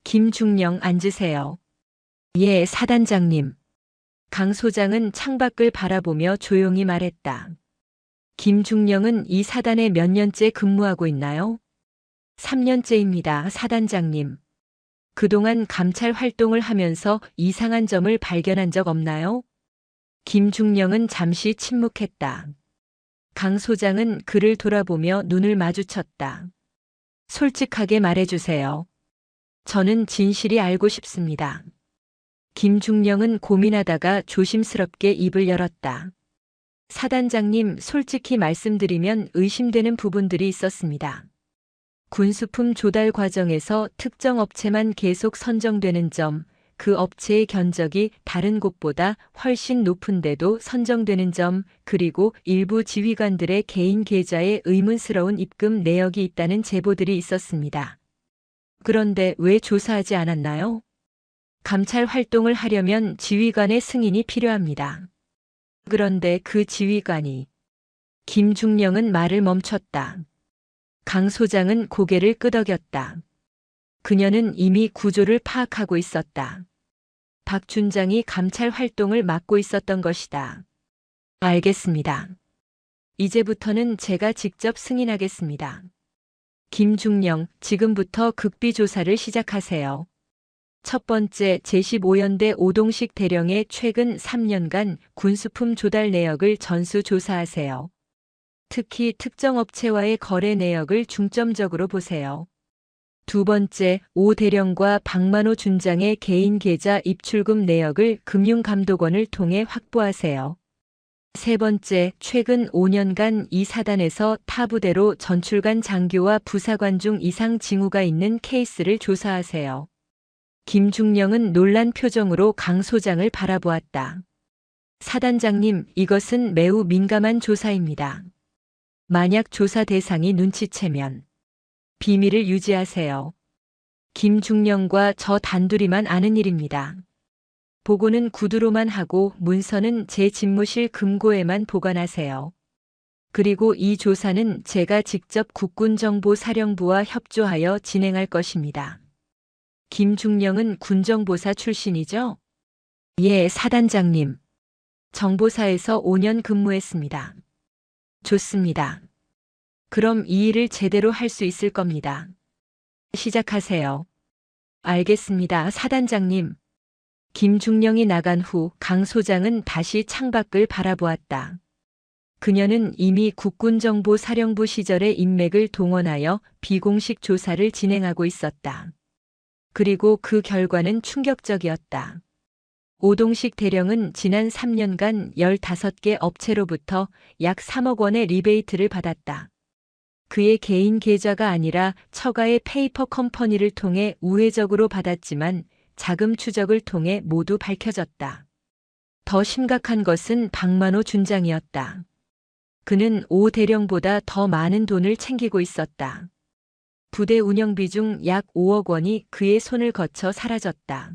김중령 앉으세요. 예, 사단장님. 강 소장은 창밖을 바라보며 조용히 말했다. 김중령은 이 사단에 몇 년째 근무하고 있나요? 3년째입니다, 사단장님. 그동안 감찰 활동을 하면서 이상한 점을 발견한 적 없나요? 김중령은 잠시 침묵했다. 강 소장은 그를 돌아보며 눈을 마주쳤다. 솔직하게 말해주세요. 저는 진실이 알고 싶습니다. 김중령은 고민하다가 조심스럽게 입을 열었다. 사단장님, 솔직히 말씀드리면 의심되는 부분들이 있었습니다. 군수품 조달 과정에서 특정 업체만 계속 선정되는 점, 그 업체의 견적이 다른 곳보다 훨씬 높은데도 선정되는 점, 그리고 일부 지휘관들의 개인 계좌에 의문스러운 입금 내역이 있다는 제보들이 있었습니다. 그런데 왜 조사하지 않았나요? 감찰 활동을 하려면 지휘관의 승인이 필요합니다. 그런데 그 지휘관이 김중령은 말을 멈췄다. 강 소장은 고개를 끄덕였다. 그녀는 이미 구조를 파악하고 있었다. 박 준장이 감찰 활동을 맡고 있었던 것이다. 알겠습니다. 이제부터는 제가 직접 승인하겠습니다. 김중령, 지금부터 극비 조사를 시작하세요. 첫 번째, 제15연대 오동식 대령의 최근 3년간 군수품 조달 내역을 전수 조사하세요. 특히 특정 업체와의 거래 내역을 중점적으로 보세요. 두 번째, 오 대령과 박만호 준장의 개인 계좌 입출금 내역을 금융감독원을 통해 확보하세요. 세 번째, 최근 5년간 이 사단에서 타 부대로 전출간 장교와 부사관 중 이상 징후가 있는 케이스를 조사하세요. 김중령은 놀란 표정으로 강 소장을 바라보았다. 사단장님, 이것은 매우 민감한 조사입니다. 만약 조사 대상이 눈치채면 비밀을 유지하세요. 김중령과 저 단둘이만 아는 일입니다. 보고는 구두로만 하고 문서는 제 집무실 금고에만 보관하세요. 그리고 이 조사는 제가 직접 국군정보사령부와 협조하여 진행할 것입니다. 김중령은 군정보사 출신이죠? 예, 사단장님. 정보사에서 5년 근무했습니다. 좋습니다. 그럼 이 일을 제대로 할 수 있을 겁니다. 시작하세요. 알겠습니다, 사단장님. 김중령이 나간 후 강 소장은 다시 창밖을 바라보았다. 그녀는 이미 국군정보사령부 시절의 인맥을 동원하여 비공식 조사를 진행하고 있었다. 그리고 그 결과는 충격적이었다. 오동식 대령은 지난 3년간 15개 업체로부터 약 3억 원의 리베이트를 받았다. 그의 개인 계좌가 아니라 처가의 페이퍼 컴퍼니를 통해 우회적으로 받았지만 자금 추적을 통해 모두 밝혀졌다. 더 심각한 것은 박만호 준장이었다. 그는 오 대령보다 더 많은 돈을 챙기고 있었다. 부대 운영비 중 약 5억 원이 그의 손을 거쳐 사라졌다.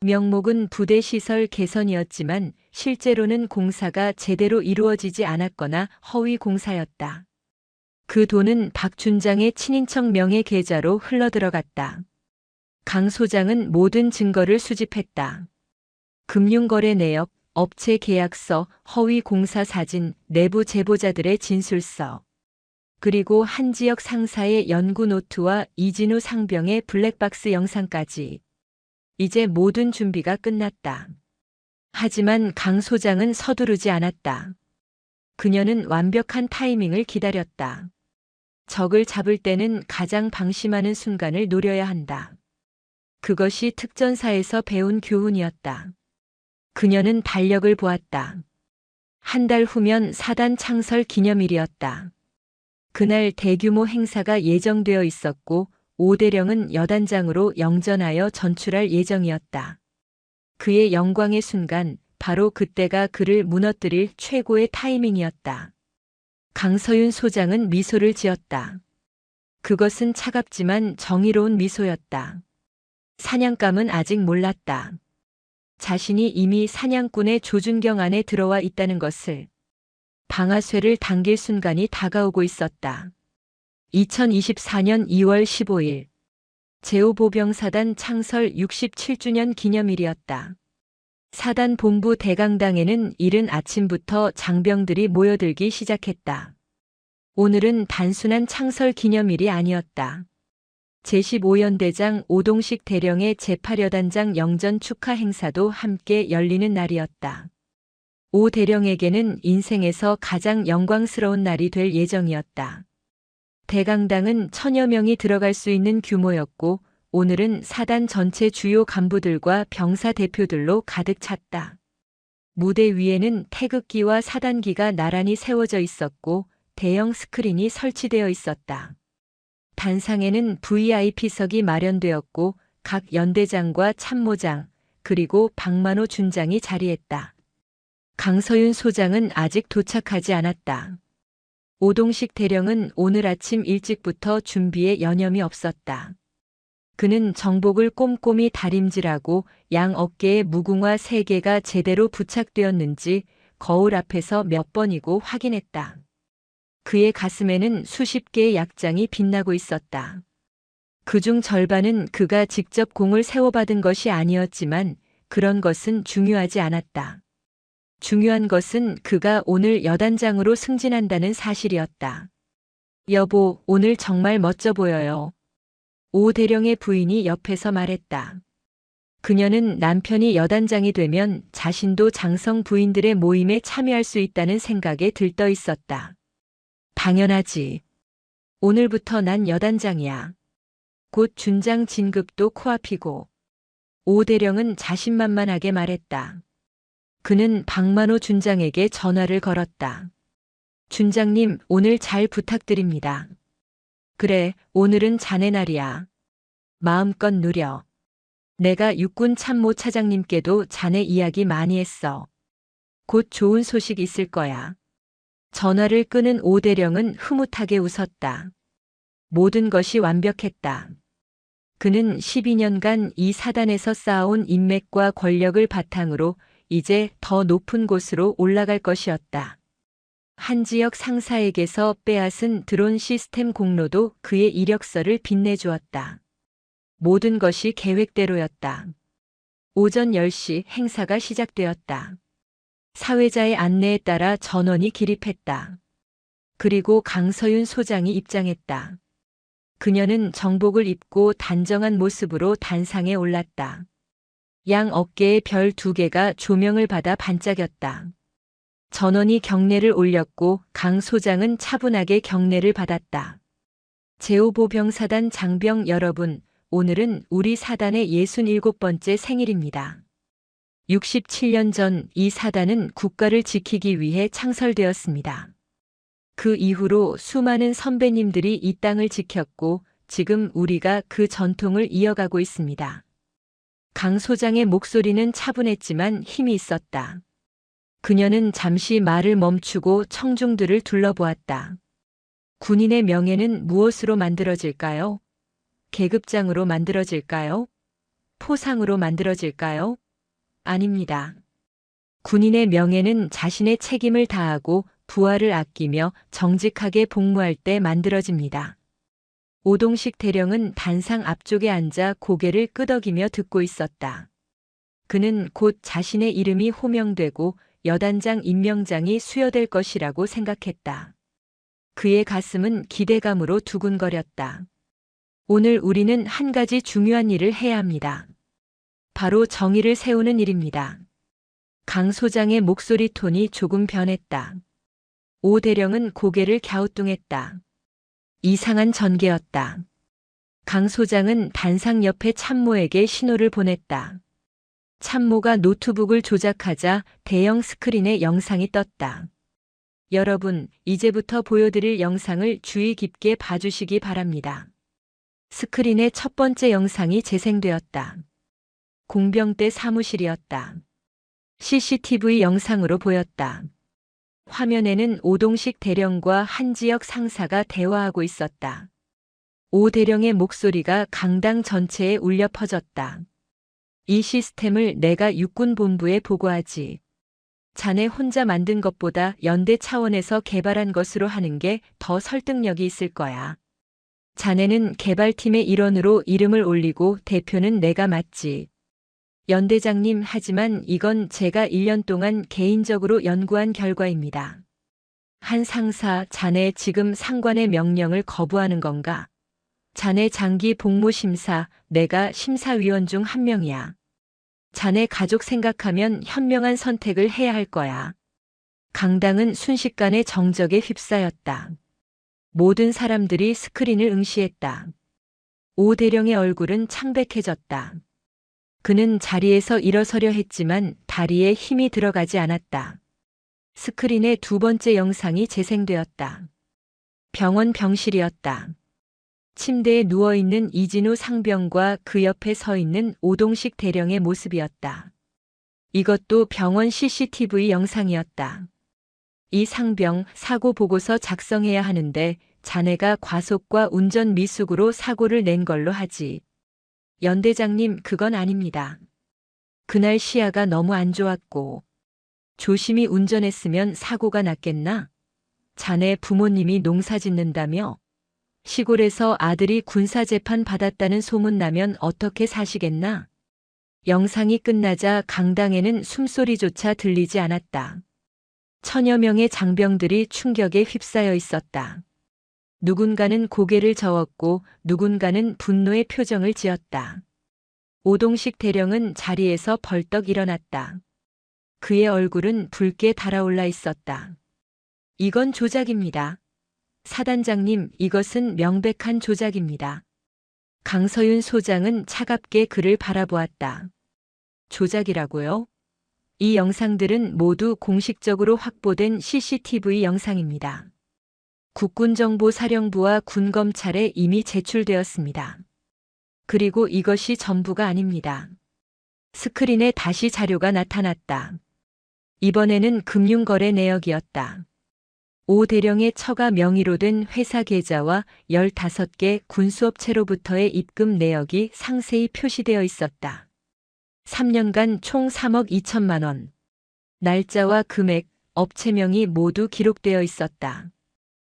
명목은 부대 시설 개선이었지만 실제로는 공사가 제대로 이루어지지 않았거나 허위 공사였다. 그 돈은 박 준장의 친인척 명의 계좌로 흘러들어갔다. 강 소장은 모든 증거를 수집했다. 금융거래 내역, 업체 계약서, 허위 공사 사진, 내부 제보자들의 진술서, 그리고 한 지역 상사의 연구 노트와 이진우 상병의 블랙박스 영상까지. 이제 모든 준비가 끝났다. 하지만 강 소장은 서두르지 않았다. 그녀는 완벽한 타이밍을 기다렸다. 적을 잡을 때는 가장 방심하는 순간을 노려야 한다. 그것이 특전사에서 배운 교훈이었다. 그녀는 달력을 보았다. 한 달 후면 사단 창설 기념일이었다. 그날 대규모 행사가 예정되어 있었고 오대령은 여단장으로 영전하여 전출할 예정이었다. 그의 영광의 순간, 바로 그때가 그를 무너뜨릴 최고의 타이밍이었다. 강서윤 소장은 미소를 지었다. 그것은 차갑지만 정의로운 미소였다. 사냥감은 아직 몰랐다. 자신이 이미 사냥꾼의 조준경 안에 들어와 있다는 것을. 방아쇠를 당길 순간이 다가오고 있었다. 2024년 2월 15일 제5보병사단 창설 67주년 기념일이었다. 사단 본부 대강당에는 이른 아침부터 장병들이 모여들기 시작했다. 오늘은 단순한 창설 기념일이 아니었다. 제15연대장 오동식 대령의 제8여단장 영전 축하 행사도 함께 열리는 날이었다. 오 대령에게는 인생에서 가장 영광스러운 날이 될 예정이었다. 대강당은 1000여 명이 들어갈 수 있는 규모였고 오늘은 사단 전체 주요 간부들과 병사 대표들로 가득 찼다. 무대 위에는 태극기와 사단기가 나란히 세워져 있었고 대형 스크린이 설치되어 있었다. 단상에는 VIP석이 마련되었고 각 연대장과 참모장 그리고 박만호 준장이 자리했다. 강서윤 소장은 아직 도착하지 않았다. 오동식 대령은 오늘 아침 일찍부터 준비에 여념이 없었다. 그는 정복을 꼼꼼히 다림질하고 양 어깨에 무궁화 3개가 제대로 부착되었는지 거울 앞에서 몇 번이고 확인했다. 그의 가슴에는 수십 개의 약장이 빛나고 있었다. 그중 절반은 그가 직접 공을 세워받은 것이 아니었지만 그런 것은 중요하지 않았다. 중요한 것은 그가 오늘 여단장으로 승진한다는 사실이었다. 여보, 오늘 정말 멋져 보여요. 오 대령의 부인이 옆에서 말했다. 그녀는 남편이 여단장이 되면 자신도 장성 부인들의 모임에 참여할 수 있다는 생각에 들떠 있었다. 당연하지. 오늘부터 난 여단장이야. 곧 준장 진급도 코앞이고. 오 대령은 자신만만하게 말했다. 그는 박만호 준장에게 전화를 걸었다. 준장님, 오늘 잘 부탁드립니다. 그래, 오늘은 자네 날이야. 마음껏 누려. 내가 육군 참모 차장님께도 자네 이야기 많이 했어. 곧 좋은 소식 있을 거야. 전화를 끄는 오 대령은 흐뭇하게 웃었다. 모든 것이 완벽했다. 그는 12년간 이 사단에서 쌓아온 인맥과 권력을 바탕으로 이제 더 높은 곳으로 올라갈 것이었다. 한 지역 상사에게서 빼앗은 드론 시스템 공로도 그의 이력서를 빛내주었다. 모든 것이 계획대로였다. 오전 10시 행사가 시작되었다. 사회자의 안내에 따라 전원이 기립했다. 그리고 강서윤 소장이 입장했다. 그녀는 정복을 입고 단정한 모습으로 단상에 올랐다. 양 어깨에 별 2개가 조명을 받아 반짝였다. 전원이 경례를 올렸고 강 소장은 차분하게 경례를 받았다. 제5보병사단 장병 여러분, 오늘은 우리 사단의 67번째 생일입니다. 67년 전 이 사단은 국가를 지키기 위해 창설되었습니다. 그 이후로 수많은 선배님들이 이 땅을 지켰고 지금 우리가 그 전통을 이어가고 있습니다. 강 소장의 목소리는 차분했지만 힘이 있었다. 그녀는 잠시 말을 멈추고 청중들을 둘러보았다. 군인의 명예는 무엇으로 만들어질까요? 계급장으로 만들어질까요? 포상으로 만들어질까요? 아닙니다. 군인의 명예는 자신의 책임을 다하고 부하를 아끼며 정직하게 복무할 때 만들어집니다. 오동식 대령은 단상 앞쪽에 앉아 고개를 끄덕이며 듣고 있었다. 그는 곧 자신의 이름이 호명되고 여단장 임명장이 수여될 것이라고 생각했다. 그의 가슴은 기대감으로 두근거렸다. 오늘 우리는 한 가지 중요한 일을 해야 합니다. 바로 정의를 세우는 일입니다. 강 소장의 목소리 톤이 조금 변했다. 오 대령은 고개를 갸우뚱했다. 이상한 전개였다. 강 소장은 단상 옆에 참모에게 신호를 보냈다. 참모가 노트북을 조작하자 대형 스크린에 영상이 떴다. 여러분, 이제부터 보여드릴 영상을 주의 깊게 봐주시기 바랍니다. 스크린의 첫 번째 영상이 재생되었다. 공병대 사무실이었다. CCTV 영상으로 보였다. 화면에는 오동식 대령과 한 지역 상사가 대화하고 있었다. 오 대령의 목소리가 강당 전체에 울려 퍼졌다. 이 시스템을 내가 육군본부에 보고하지. 자네 혼자 만든 것보다 연대 차원에서 개발한 것으로 하는 게 더 설득력이 있을 거야. 자네는 개발팀의 일원으로 이름을 올리고 대표는 내가 맡지. 연대장님, 하지만 이건 제가 1년 동안 개인적으로 연구한 결과입니다. 한 상사, 자네 지금 상관의 명령을 거부하는 건가? 자네 장기 복무 심사, 내가 심사위원 중 한 명이야. 자네 가족 생각하면 현명한 선택을 해야 할 거야. 강당은 순식간에 정적에 휩싸였다. 모든 사람들이 스크린을 응시했다. 오 대령의 얼굴은 창백해졌다. 그는 자리에서 일어서려 했지만 다리에 힘이 들어가지 않았다. 스크린의 두 번째 영상이 재생되었다. 병원 병실이었다. 침대에 누워있는 이진우 상병과 그 옆에 서 있는 오동식 대령의 모습이었다. 이것도 병원 CCTV 영상이었다. 이 상병, 사고 보고서 작성해야 하는데 자네가 과속과 운전 미숙으로 사고를 낸 걸로 하지. 연대장님, 그건 아닙니다. 그날 시야가 너무 안 좋았고 조심히 운전했으면 사고가 났겠나? 자네 부모님이 농사 짓는다며? 시골에서 아들이 군사재판 받았다는 소문 나면 어떻게 사시겠나? 영상이 끝나자 강당에는 숨소리조차 들리지 않았다. 천여 명의 장병들이 충격에 휩싸여 있었다. 누군가는 고개를 저었고 누군가는 분노의 표정을 지었다. 오동식 대령은 자리에서 벌떡 일어났다. 그의 얼굴은 붉게 달아올라 있었다. 이건 조작입니다. 사단장님, 이것은 명백한 조작입니다. 강서윤 소장은 차갑게 그를 바라보았다. 조작이라고요? 이 영상들은 모두 공식적으로 확보된 CCTV 영상입니다. 국군정보사령부와 군검찰에 이미 제출되었습니다. 그리고 이것이 전부가 아닙니다. 스크린에 다시 자료가 나타났다. 이번에는 금융거래 내역이었다. 오 대령의 처가 명의로 된 회사 계좌와 15개 군수업체로부터의 입금 내역이 상세히 표시되어 있었다. 3년간 총 3억 2천만 원. 날짜와 금액, 업체명이 모두 기록되어 있었다.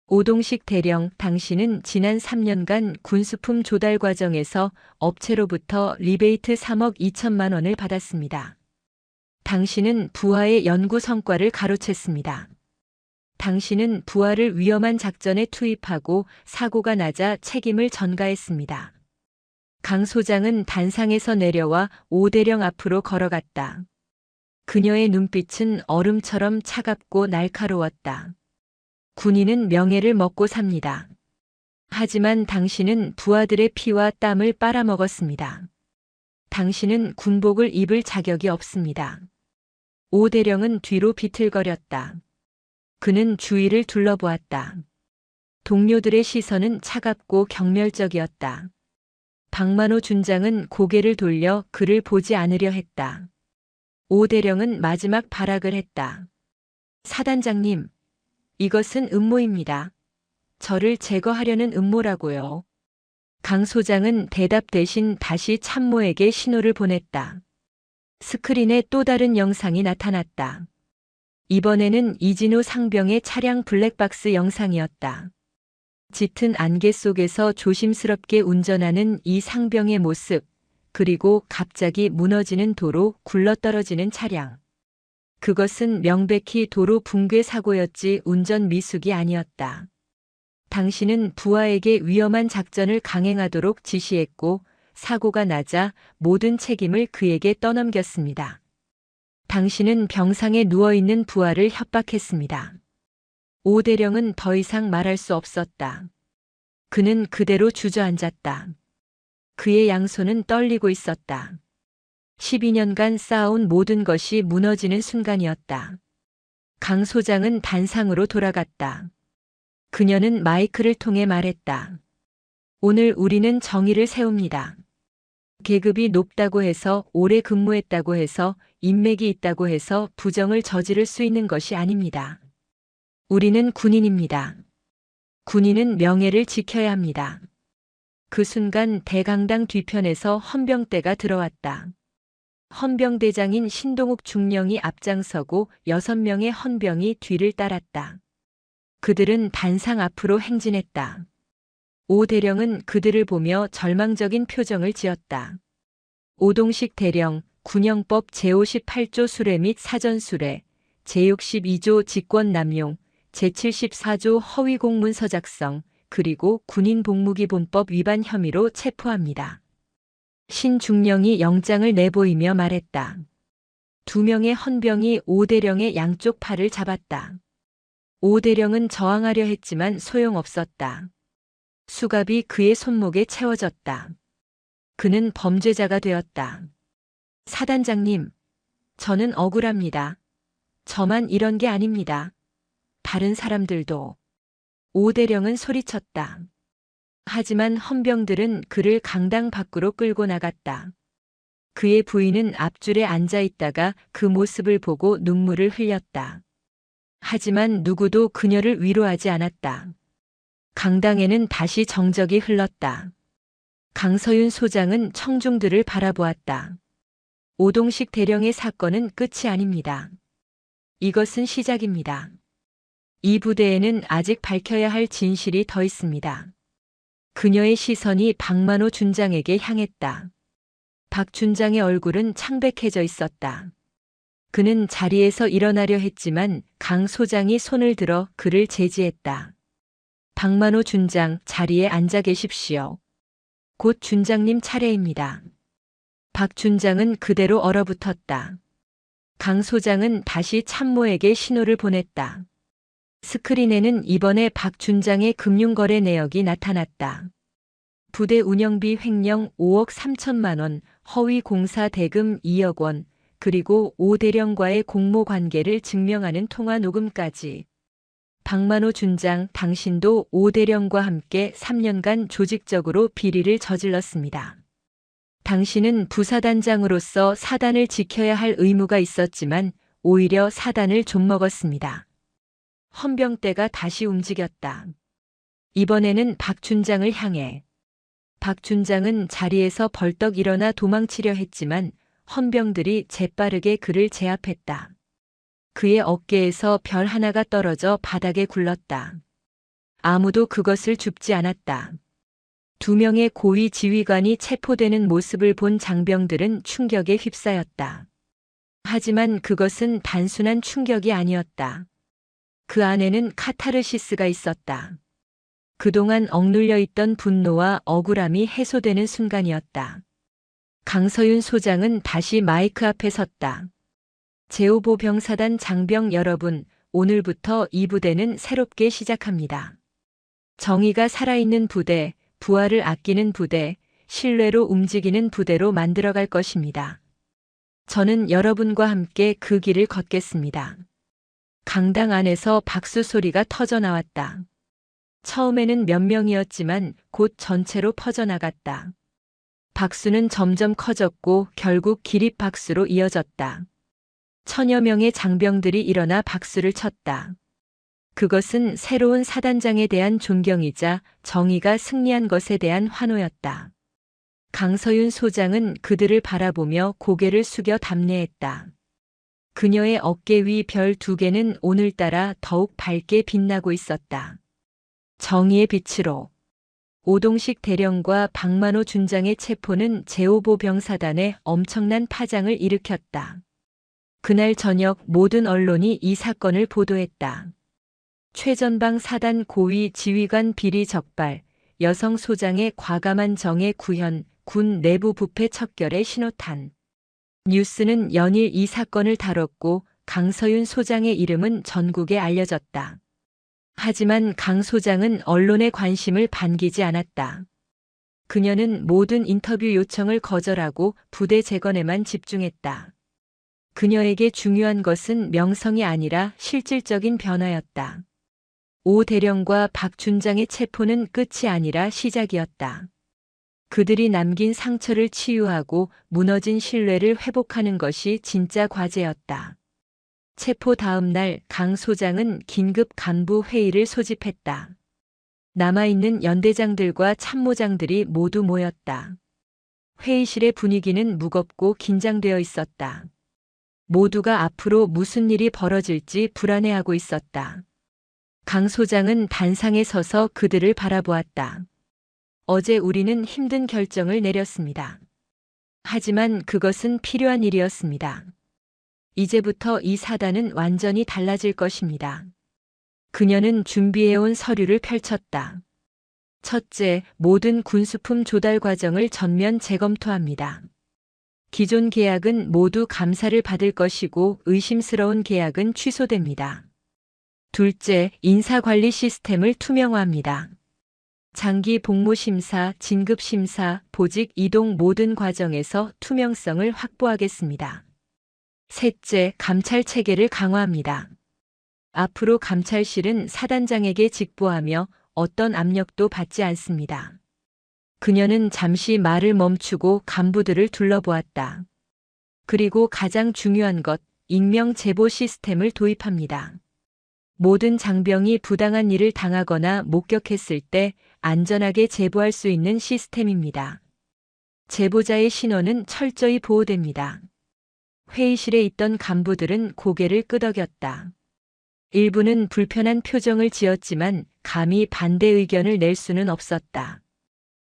오동식 대령, 당신은 지난 3년간 군수품 조달 과정에서 업체로부터 리베이트 3억 2천만 원을 받았습니다. 당신은 부하의 연구 성과를 가로챘습니다. 당신은 부하를 위험한 작전에 투입하고 사고가 나자 책임을 전가했습니다. 강 소장은 단상에서 내려와 오대령 앞으로 걸어갔다. 그녀의 눈빛은 얼음처럼 차갑고 날카로웠다. 군인은 명예를 먹고 삽니다. 하지만 당신은 부하들의 피와 땀을 빨아먹었습니다. 당신은 군복을 입을 자격이 없습니다. 오대령은 뒤로 비틀거렸다. 그는 주위를 둘러보았다. 동료들의 시선은 차갑고 경멸적이었다. 박만호 준장은 고개를 돌려 그를 보지 않으려 했다. 오대령은 마지막 발악을 했다. 사단장님, 이것은 음모입니다. 저를 제거하려는 음모라고요. 강 소장은 대답 대신 다시 참모에게 신호를 보냈다. 스크린에 또 다른 영상이 나타났다. 이번에는 이진우 상병의 차량 블랙박스 영상이었다. 짙은 안개 속에서 조심스럽게 운전하는 이 상병의 모습, 그리고 갑자기 무너지는 도로 굴러떨어지는 차량. 그것은 명백히 도로 붕괴 사고였지 운전 미숙이 아니었다. 당신은 부하에게 위험한 작전을 강행하도록 지시했고 사고가 나자 모든 책임을 그에게 떠넘겼습니다. 당신은 병상에 누워있는 부하를 협박했습니다. 오대령은 더 이상 말할 수 없었다. 그는 그대로 주저앉았다. 그의 양손은 떨리고 있었다. 12년간 쌓아온 모든 것이 무너지는 순간이었다. 강 소장은 단상으로 돌아갔다. 그녀는 마이크를 통해 말했다. 오늘 우리는 정의를 세웁니다. 계급이 높다고 해서 오래 근무했다고 해서 인맥이 있다고 해서 부정을 저지를 수 있는 것이 아닙니다. 우리는 군인입니다. 군인은 명예를 지켜야 합니다. 그 순간 대강당 뒤편에서 헌병대가 들어왔다. 헌병대장인 신동욱 중령이 앞장서고 6명의 헌병이 뒤를 따랐다. 그들은 단상 앞으로 행진했다. 오 대령은 그들을 보며 절망적인 표정을 지었다. 오동식 대령, 군형법 제58조 수뢰 및 사전수뢰, 제62조 직권남용, 제74조 허위공문서 작성, 그리고 군인복무기본법 위반 혐의로 체포합니다. 신중령이 영장을 내보이며 말했다. 2명의 헌병이 오대령의 양쪽 팔을 잡았다. 오대령은 저항하려 했지만 소용없었다. 수갑이 그의 손목에 채워졌다. 그는 범죄자가 되었다. 사단장님, 저는 억울합니다. 저만 이런 게 아닙니다. 다른 사람들도. 오대령은 소리쳤다. 하지만 헌병들은 그를 강당 밖으로 끌고 나갔다. 그의 부인은 앞줄에 앉아 있다가 그 모습을 보고 눈물을 흘렸다. 하지만 누구도 그녀를 위로하지 않았다. 강당에는 다시 정적이 흘렀다. 강서윤 소장은 청중들을 바라보았다. 오동식 대령의 사건은 끝이 아닙니다. 이것은 시작입니다. 이 부대에는 아직 밝혀야 할 진실이 더 있습니다. 그녀의 시선이 박만호 준장에게 향했다. 박 준장의 얼굴은 창백해져 있었다. 그는 자리에서 일어나려 했지만 강 소장이 손을 들어 그를 제지했다. 박만호 준장, 자리에 앉아 계십시오. 곧 준장님 차례입니다. 박 준장은 그대로 얼어붙었다. 강 소장은 다시 참모에게 신호를 보냈다. 스크린에는 이번에 박 준장의 금융거래 내역이 나타났다. 부대 운영비 횡령 5억 3천만 원, 허위 공사 대금 2억 원, 그리고 오 대령과의 공모 관계를 증명하는 통화 녹음까지. 박만호 준장, 당신도 오 대령과 함께 3년간 조직적으로 비리를 저질렀습니다. 당신은 부사단장으로서 사단을 지켜야 할 의무가 있었지만 오히려 사단을 좀먹었습니다. 헌병대가 다시 움직였다. 이번에는 박 준장을 향해. 박 준장은 자리에서 벌떡 일어나 도망치려 했지만 헌병들이 재빠르게 그를 제압했다. 그의 어깨에서 별 하나가 떨어져 바닥에 굴렀다. 아무도 그것을 줍지 않았다. 2명의 고위 지휘관이 체포되는 모습을 본 장병들은 충격에 휩싸였다. 하지만 그것은 단순한 충격이 아니었다. 그 안에는 카타르시스가 있었다. 그동안 억눌려 있던 분노와 억울함이 해소되는 순간이었다. 강서윤 소장은 다시 마이크 앞에 섰다. 제5보 병사단 장병 여러분, 오늘부터 이 부대는 새롭게 시작합니다. 정의가 살아있는 부대, 부하를 아끼는 부대, 신뢰로 움직이는 부대로 만들어갈 것입니다. 저는 여러분과 함께 그 길을 걷겠습니다. 강당 안에서 박수 소리가 터져 나왔다. 처음에는 몇 명이었지만 곧 전체로 퍼져나갔다. 박수는 점점 커졌고 결국 기립박수로 이어졌다. 1000여 명의 장병들이 일어나 박수를 쳤다. 그것은 새로운 사단장에 대한 존경이자 정의가 승리한 것에 대한 환호였다. 강서윤 소장은 그들을 바라보며 고개를 숙여 답례했다. 그녀의 어깨 위 별 2개는 오늘따라 더욱 밝게 빛나고 있었다. 정의의 빛으로. 오동식 대령과 박만호 준장의 체포는 제5보 병사단에 엄청난 파장을 일으켰다. 그날 저녁 모든 언론이 이 사건을 보도했다. 최전방 사단 고위 지휘관 비리 적발, 여성 소장의 과감한 정의 구현, 군 내부 부패 척결의 신호탄. 뉴스는 연일 이 사건을 다뤘고 강서윤 소장의 이름은 전국에 알려졌다. 하지만 강 소장은 언론의 관심을 반기지 않았다. 그녀는 모든 인터뷰 요청을 거절하고 부대 재건에만 집중했다. 그녀에게 중요한 것은 명성이 아니라 실질적인 변화였다. 오 대령과 박 준장의 체포는 끝이 아니라 시작이었다. 그들이 남긴 상처를 치유하고 무너진 신뢰를 회복하는 것이 진짜 과제였다. 체포 다음 날 강 소장은 긴급 간부 회의를 소집했다. 남아있는 연대장들과 참모장들이 모두 모였다. 회의실의 분위기는 무겁고 긴장되어 있었다. 모두가 앞으로 무슨 일이 벌어질지 불안해하고 있었다. 강 소장은 단상에 서서 그들을 바라보았다. 어제 우리는 힘든 결정을 내렸습니다. 하지만 그것은 필요한 일이었습니다. 이제부터 이 사단은 완전히 달라질 것입니다. 그녀는 준비해온 서류를 펼쳤다. 첫째, 모든 군수품 조달 과정을 전면 재검토합니다. 기존 계약은 모두 감사를 받을 것이고 의심스러운 계약은 취소됩니다. 둘째, 인사관리 시스템을 투명화합니다. 장기 복무 심사, 진급 심사, 보직 이동 모든 과정에서 투명성을 확보하겠습니다. 셋째, 감찰 체계를 강화합니다. 앞으로 감찰실은 사단장에게 직보하며 어떤 압력도 받지 않습니다. 그녀는 잠시 말을 멈추고 간부들을 둘러보았다. 그리고 가장 중요한 것, 익명 제보 시스템을 도입합니다. 모든 장병이 부당한 일을 당하거나 목격했을 때 안전하게 제보할 수 있는 시스템입니다. 제보자의 신원은 철저히 보호됩니다. 회의실에 있던 간부들은 고개를 끄덕였다. 일부는 불편한 표정을 지었지만 감히 반대 의견을 낼 수는 없었다.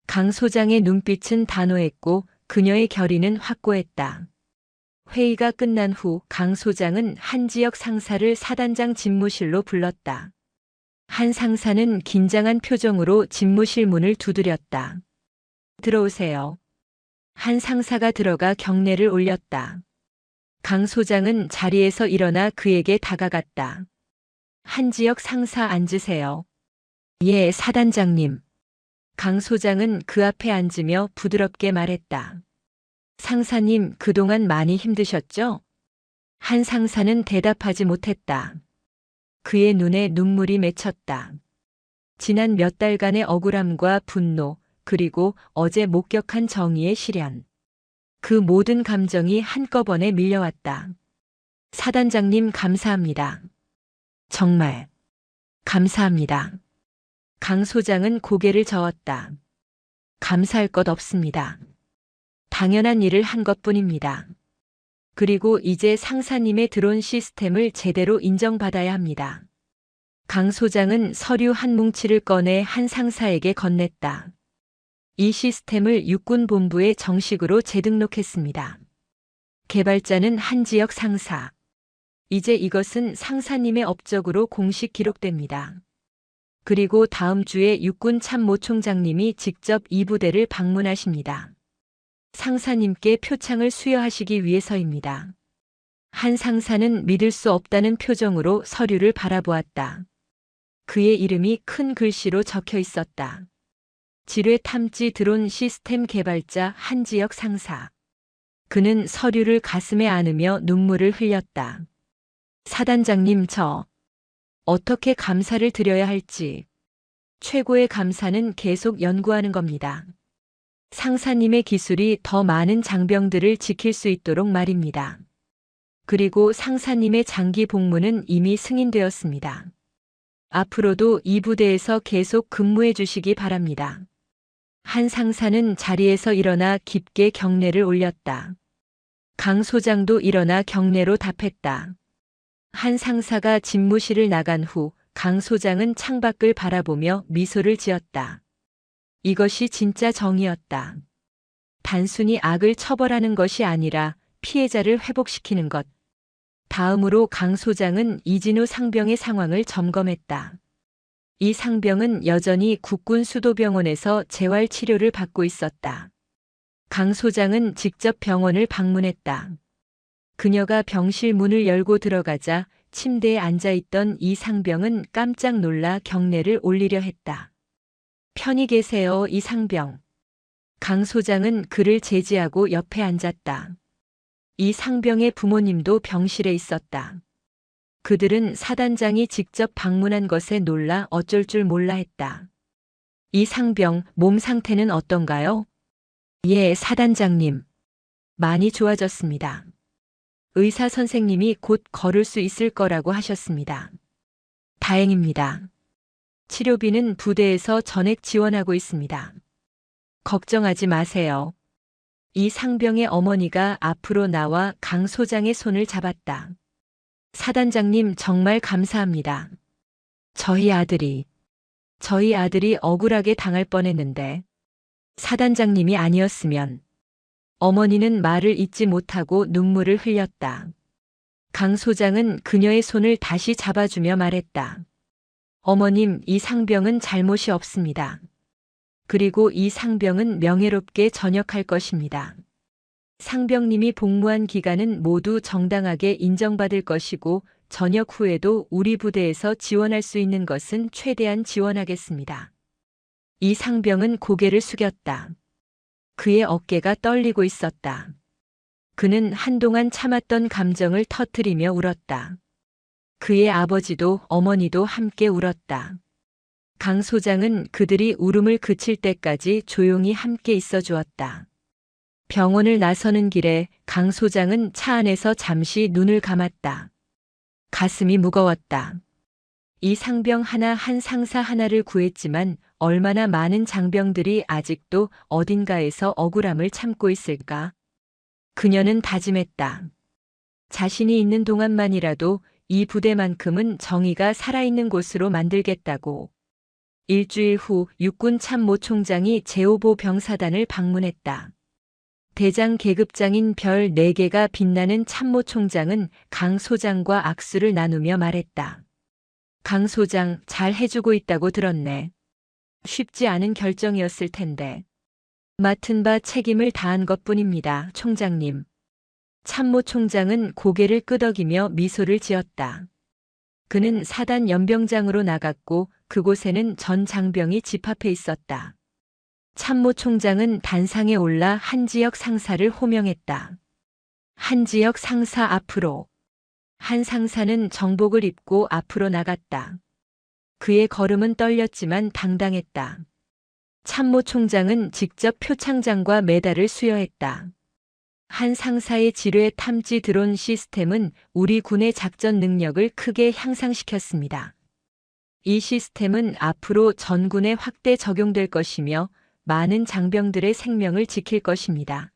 강 소장의 눈빛은 단호했고 그녀의 결의는 확고했다. 회의가 끝난 후 강 소장은 한 지역 상사를 사단장 집무실로 불렀다. 한 상사는 긴장한 표정으로 집무실 문을 두드렸다. 들어오세요. 한 상사가 들어가 경례를 올렸다. 강 소장은 자리에서 일어나 그에게 다가갔다. 한 지역 상사 앉으세요. 예, 사단장님. 강 소장은 그 앞에 앉으며 부드럽게 말했다. 상사님, 그동안 많이 힘드셨죠? 한 상사는 대답하지 못했다. 그의 눈에 눈물이 맺혔다. 지난 몇 달간의 억울함과 분노, 그리고 어제 목격한 정의의 시련. 그 모든 감정이 한꺼번에 밀려왔다. 사단장님 감사합니다. 정말 감사합니다. 강 소장은 고개를 저었다. 감사할 것 없습니다. 당연한 일을 한 것뿐입니다. 그리고 이제 상사님의 드론 시스템을 제대로 인정받아야 합니다. 강 소장은 서류 한 뭉치를 꺼내 한 상사에게 건넸다. 이 시스템을 육군본부에 정식으로 재등록했습니다. 개발자는 한지역 상사. 이제 이것은 상사님의 업적으로 공식 기록됩니다. 그리고 다음 주에 육군 참모총장님이 직접 이 부대를 방문하십니다. 상사님께 표창을 수여하시기 위해서입니다. 한 상사는 믿을 수 없다는 표정으로 서류를 바라보았다. 그의 이름이 큰 글씨로 적혀 있었다. 지뢰 탐지 드론 시스템 개발자 한지역 상사. 그는 서류를 가슴에 안으며 눈물을 흘렸다. 사단장님, 저 어떻게 감사를 드려야 할지. 최고의 감사는 계속 연구하는 겁니다. 상사님의 기술이 더 많은 장병들을 지킬 수 있도록 말입니다. 그리고 상사님의 장기 복무는 이미 승인되었습니다. 앞으로도 이 부대에서 계속 근무해 주시기 바랍니다. 한 상사는 자리에서 일어나 깊게 경례를 올렸다. 강 소장도 일어나 경례로 답했다. 한 상사가 집무실을 나간 후 강 소장은 창밖을 바라보며 미소를 지었다. 이것이 진짜 정의였다. 단순히 악을 처벌하는 것이 아니라 피해자를 회복시키는 것. 다음으로 강 소장은 이진우 상병의 상황을 점검했다. 이 상병은 여전히 국군 수도병원에서 재활 치료를 받고 있었다. 강 소장은 직접 병원을 방문했다. 그녀가 병실 문을 열고 들어가자 침대에 앉아있던 이 상병은 깜짝 놀라 경례를 올리려 했다. 편히 계세요, 이 상병. 강 소장은 그를 제지하고 옆에 앉았다. 이 상병의 부모님도 병실에 있었다. 그들은 사단장이 직접 방문한 것에 놀라 어쩔 줄 몰라 했다. 이 상병, 몸 상태는 어떤가요? 예, 사단장님. 많이 좋아졌습니다. 의사 선생님이 곧 걸을 수 있을 거라고 하셨습니다. 다행입니다. 치료비는 부대에서 전액 지원하고 있습니다. 걱정하지 마세요. 이 상병의 어머니가 앞으로 나와 강 소장의 손을 잡았다. 사단장님, 정말 감사합니다. 저희 아들이 억울하게 당할 뻔했는데 사단장님이 아니었으면. 어머니는 말을 잇지 못하고 눈물을 흘렸다. 강 소장은 그녀의 손을 다시 잡아주며 말했다. 어머님, 이 상병은 잘못이 없습니다. 그리고 이 상병은 명예롭게 전역할 것입니다. 상병님이 복무한 기간은 모두 정당하게 인정받을 것이고 전역 후에도 우리 부대에서 지원할 수 있는 것은 최대한 지원하겠습니다. 이 상병은 고개를 숙였다. 그의 어깨가 떨리고 있었다. 그는 한동안 참았던 감정을 터뜨리며 울었다. 그의 아버지도 어머니도 함께 울었다. 강 소장은 그들이 울음을 그칠 때까지 조용히 함께 있어 주었다. 병원을 나서는 길에 강 소장은 차 안에서 잠시 눈을 감았다. 가슴이 무거웠다. 이 상병 하나 한 상사 하나를 구했지만 얼마나 많은 장병들이 아직도 어딘가에서 억울함을 참고 있을까? 그녀는 다짐했다. 자신이 있는 동안만이라도 이 부대만큼은 정의가 살아있는 곳으로 만들겠다고. 일주일 후 육군 참모총장이 제5보 병사단을 방문했다. 대장 계급장인 별 4개가 빛나는 참모총장은 강 소장과 악수를 나누며 말했다. 강 소장, 잘 해주고 있다고 들었네. 쉽지 않은 결정이었을 텐데. 맡은 바 책임을 다한 것뿐입니다, 총장님. 참모총장은 고개를 끄덕이며 미소를 지었다. 그는 사단 연병장으로 나갔고 그곳에는 전 장병이 집합해 있었다. 참모총장은 단상에 올라 한지역 상사를 호명했다. 한지역 상사 앞으로. 한 상사는 정복을 입고 앞으로 나갔다. 그의 걸음은 떨렸지만 당당했다. 참모총장은 직접 표창장과 메달을 수여했다. 한 상사의 지뢰 탐지 드론 시스템은 우리 군의 작전 능력을 크게 향상시켰습니다. 이 시스템은 앞으로 전군에 확대 적용될 것이며 많은 장병들의 생명을 지킬 것입니다.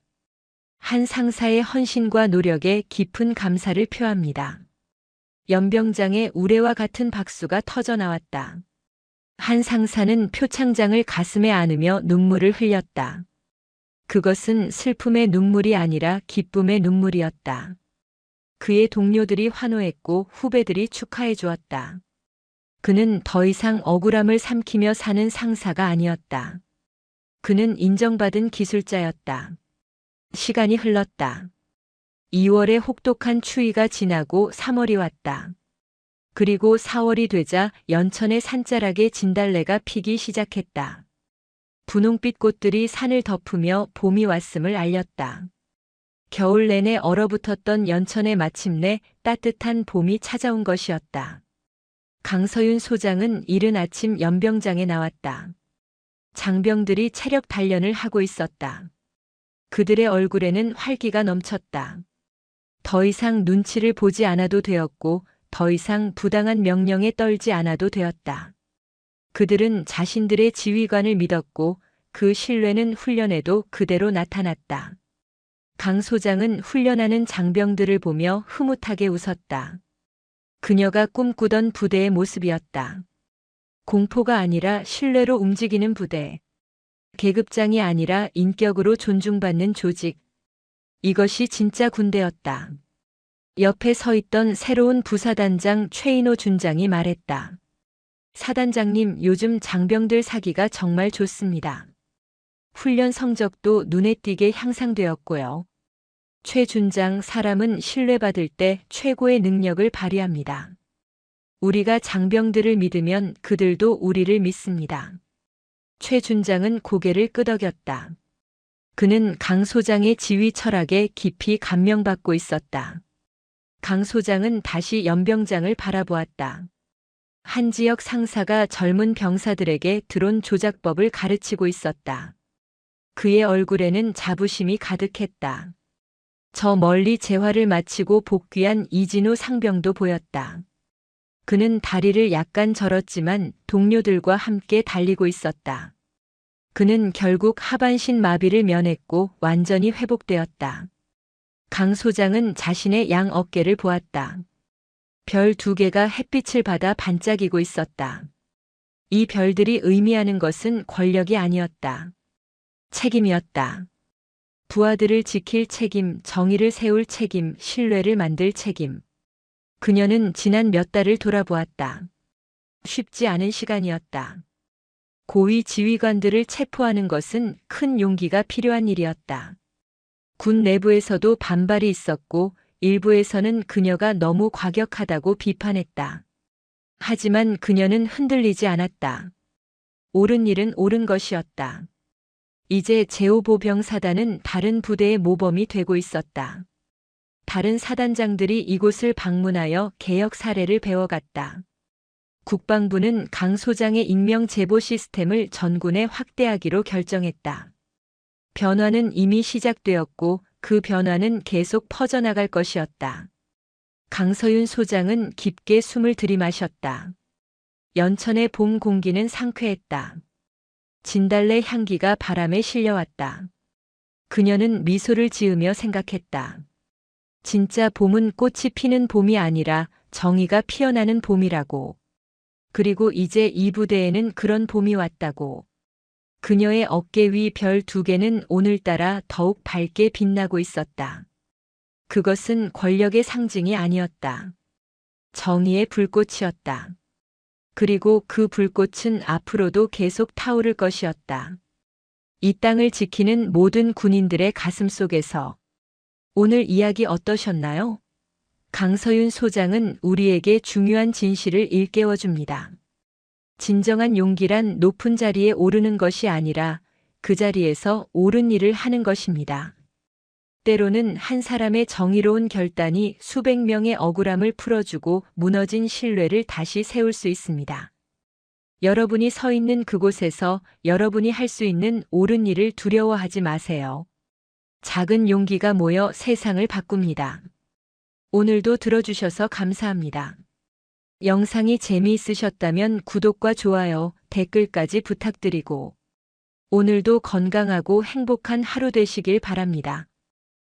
한 상사의 헌신과 노력에 깊은 감사를 표합니다. 연병장의 우레와 같은 박수가 터져 나왔다. 한 상사는 표창장을 가슴에 안으며 눈물을 흘렸다. 그것은 슬픔의 눈물이 아니라 기쁨의 눈물이었다. 그의 동료들이 환호했고 후배들이 축하해 주었다. 그는 더 이상 억울함을 삼키며 사는 상사가 아니었다. 그는 인정받은 기술자였다. 시간이 흘렀다. 2월의 혹독한 추위가 지나고 3월이 왔다. 그리고 4월이 되자 연천의 산자락에 진달래가 피기 시작했다. 분홍빛 꽃들이 산을 덮으며 봄이 왔음을 알렸다. 겨울 내내 얼어붙었던 연천에 마침내 따뜻한 봄이 찾아온 것이었다. 강서윤 소장은 이른 아침 연병장에 나왔다. 장병들이 체력 단련을 하고 있었다. 그들의 얼굴에는 활기가 넘쳤다. 더 이상 눈치를 보지 않아도 되었고 더 이상 부당한 명령에 떨지 않아도 되었다. 그들은 자신들의 지휘관을 믿었고 그 신뢰는 훈련에도 그대로 나타났다. 강 소장은 훈련하는 장병들을 보며 흐뭇하게 웃었다. 그녀가 꿈꾸던 부대의 모습이었다. 공포가 아니라 신뢰로 움직이는 부대. 계급장이 아니라 인격으로 존중받는 조직. 이것이 진짜 군대였다. 옆에 서 있던 새로운 부사단장 최인호 준장이 말했다. 사단장님, 요즘 장병들 사기가 정말 좋습니다. 훈련 성적도 눈에 띄게 향상되었고요. 최 준장, 사람은 신뢰받을 때 최고의 능력을 발휘합니다. 우리가 장병들을 믿으면 그들도 우리를 믿습니다. 최 준장은 고개를 끄덕였다. 그는 강 소장의 지휘 철학에 깊이 감명받고 있었다. 강 소장은 다시 연병장을 바라보았다. 한 지역 상사가 젊은 병사들에게 드론 조작법을 가르치고 있었다. 그의 얼굴에는 자부심이 가득했다. 저 멀리 재활을 마치고 복귀한 이진우 상병도 보였다. 그는 다리를 약간 절었지만 동료들과 함께 달리고 있었다. 그는 결국 하반신 마비를 면했고 완전히 회복되었다. 강 소장은 자신의 양 어깨를 보았다. 별 2개가 햇빛을 받아 반짝이고 있었다. 이 별들이 의미하는 것은 권력이 아니었다. 책임이었다. 부하들을 지킬 책임, 정의를 세울 책임, 신뢰를 만들 책임. 그녀는 지난 몇 달을 돌아보았다. 쉽지 않은 시간이었다. 고위 지휘관들을 체포하는 것은 큰 용기가 필요한 일이었다. 군 내부에서도 반발이 있었고 일부에서는 그녀가 너무 과격하다고 비판했다. 하지만 그녀는 흔들리지 않았다. 옳은 일은 옳은 것이었다. 이제 제5보병 사단은 다른 부대의 모범이 되고 있었다. 다른 사단장들이 이곳을 방문하여 개혁 사례를 배워갔다. 국방부는 강 소장의 임명 제보 시스템을 전군에 확대하기로 결정했다. 변화는 이미 시작되었고 그 변화는 계속 퍼져나갈 것이었다. 강서윤 소장은 깊게 숨을 들이마셨다. 연천의 봄 공기는 상쾌했다. 진달래 향기가 바람에 실려왔다. 그녀는 미소를 지으며 생각했다. 진짜 봄은 꽃이 피는 봄이 아니라 정의가 피어나는 봄이라고. 그리고 이제 이 부대에는 그런 봄이 왔다고. 그녀의 어깨 위 별 2개는 오늘따라 더욱 밝게 빛나고 있었다. 그것은 권력의 상징이 아니었다. 정의의 불꽃이었다. 그리고 그 불꽃은 앞으로도 계속 타오를 것이었다. 이 땅을 지키는 모든 군인들의 가슴 속에서. 오늘 이야기 어떠셨나요? 강서윤 소장은 우리에게 중요한 진실을 일깨워 줍니다. 진정한 용기란 높은 자리에 오르는 것이 아니라 그 자리에서 옳은 일을 하는 것입니다. 때로는 한 사람의 정의로운 결단이 수백 명의 억울함을 풀어주고 무너진 신뢰를 다시 세울 수 있습니다. 여러분이 서 있는 그곳에서 여러분이 할 수 있는 옳은 일을 두려워하지 마세요. 작은 용기가 모여 세상을 바꿉니다. 오늘도 들어주셔서 감사합니다. 영상이 재미있으셨다면 구독과 좋아요, 댓글까지 부탁드리고 오늘도 건강하고 행복한 하루 되시길 바랍니다.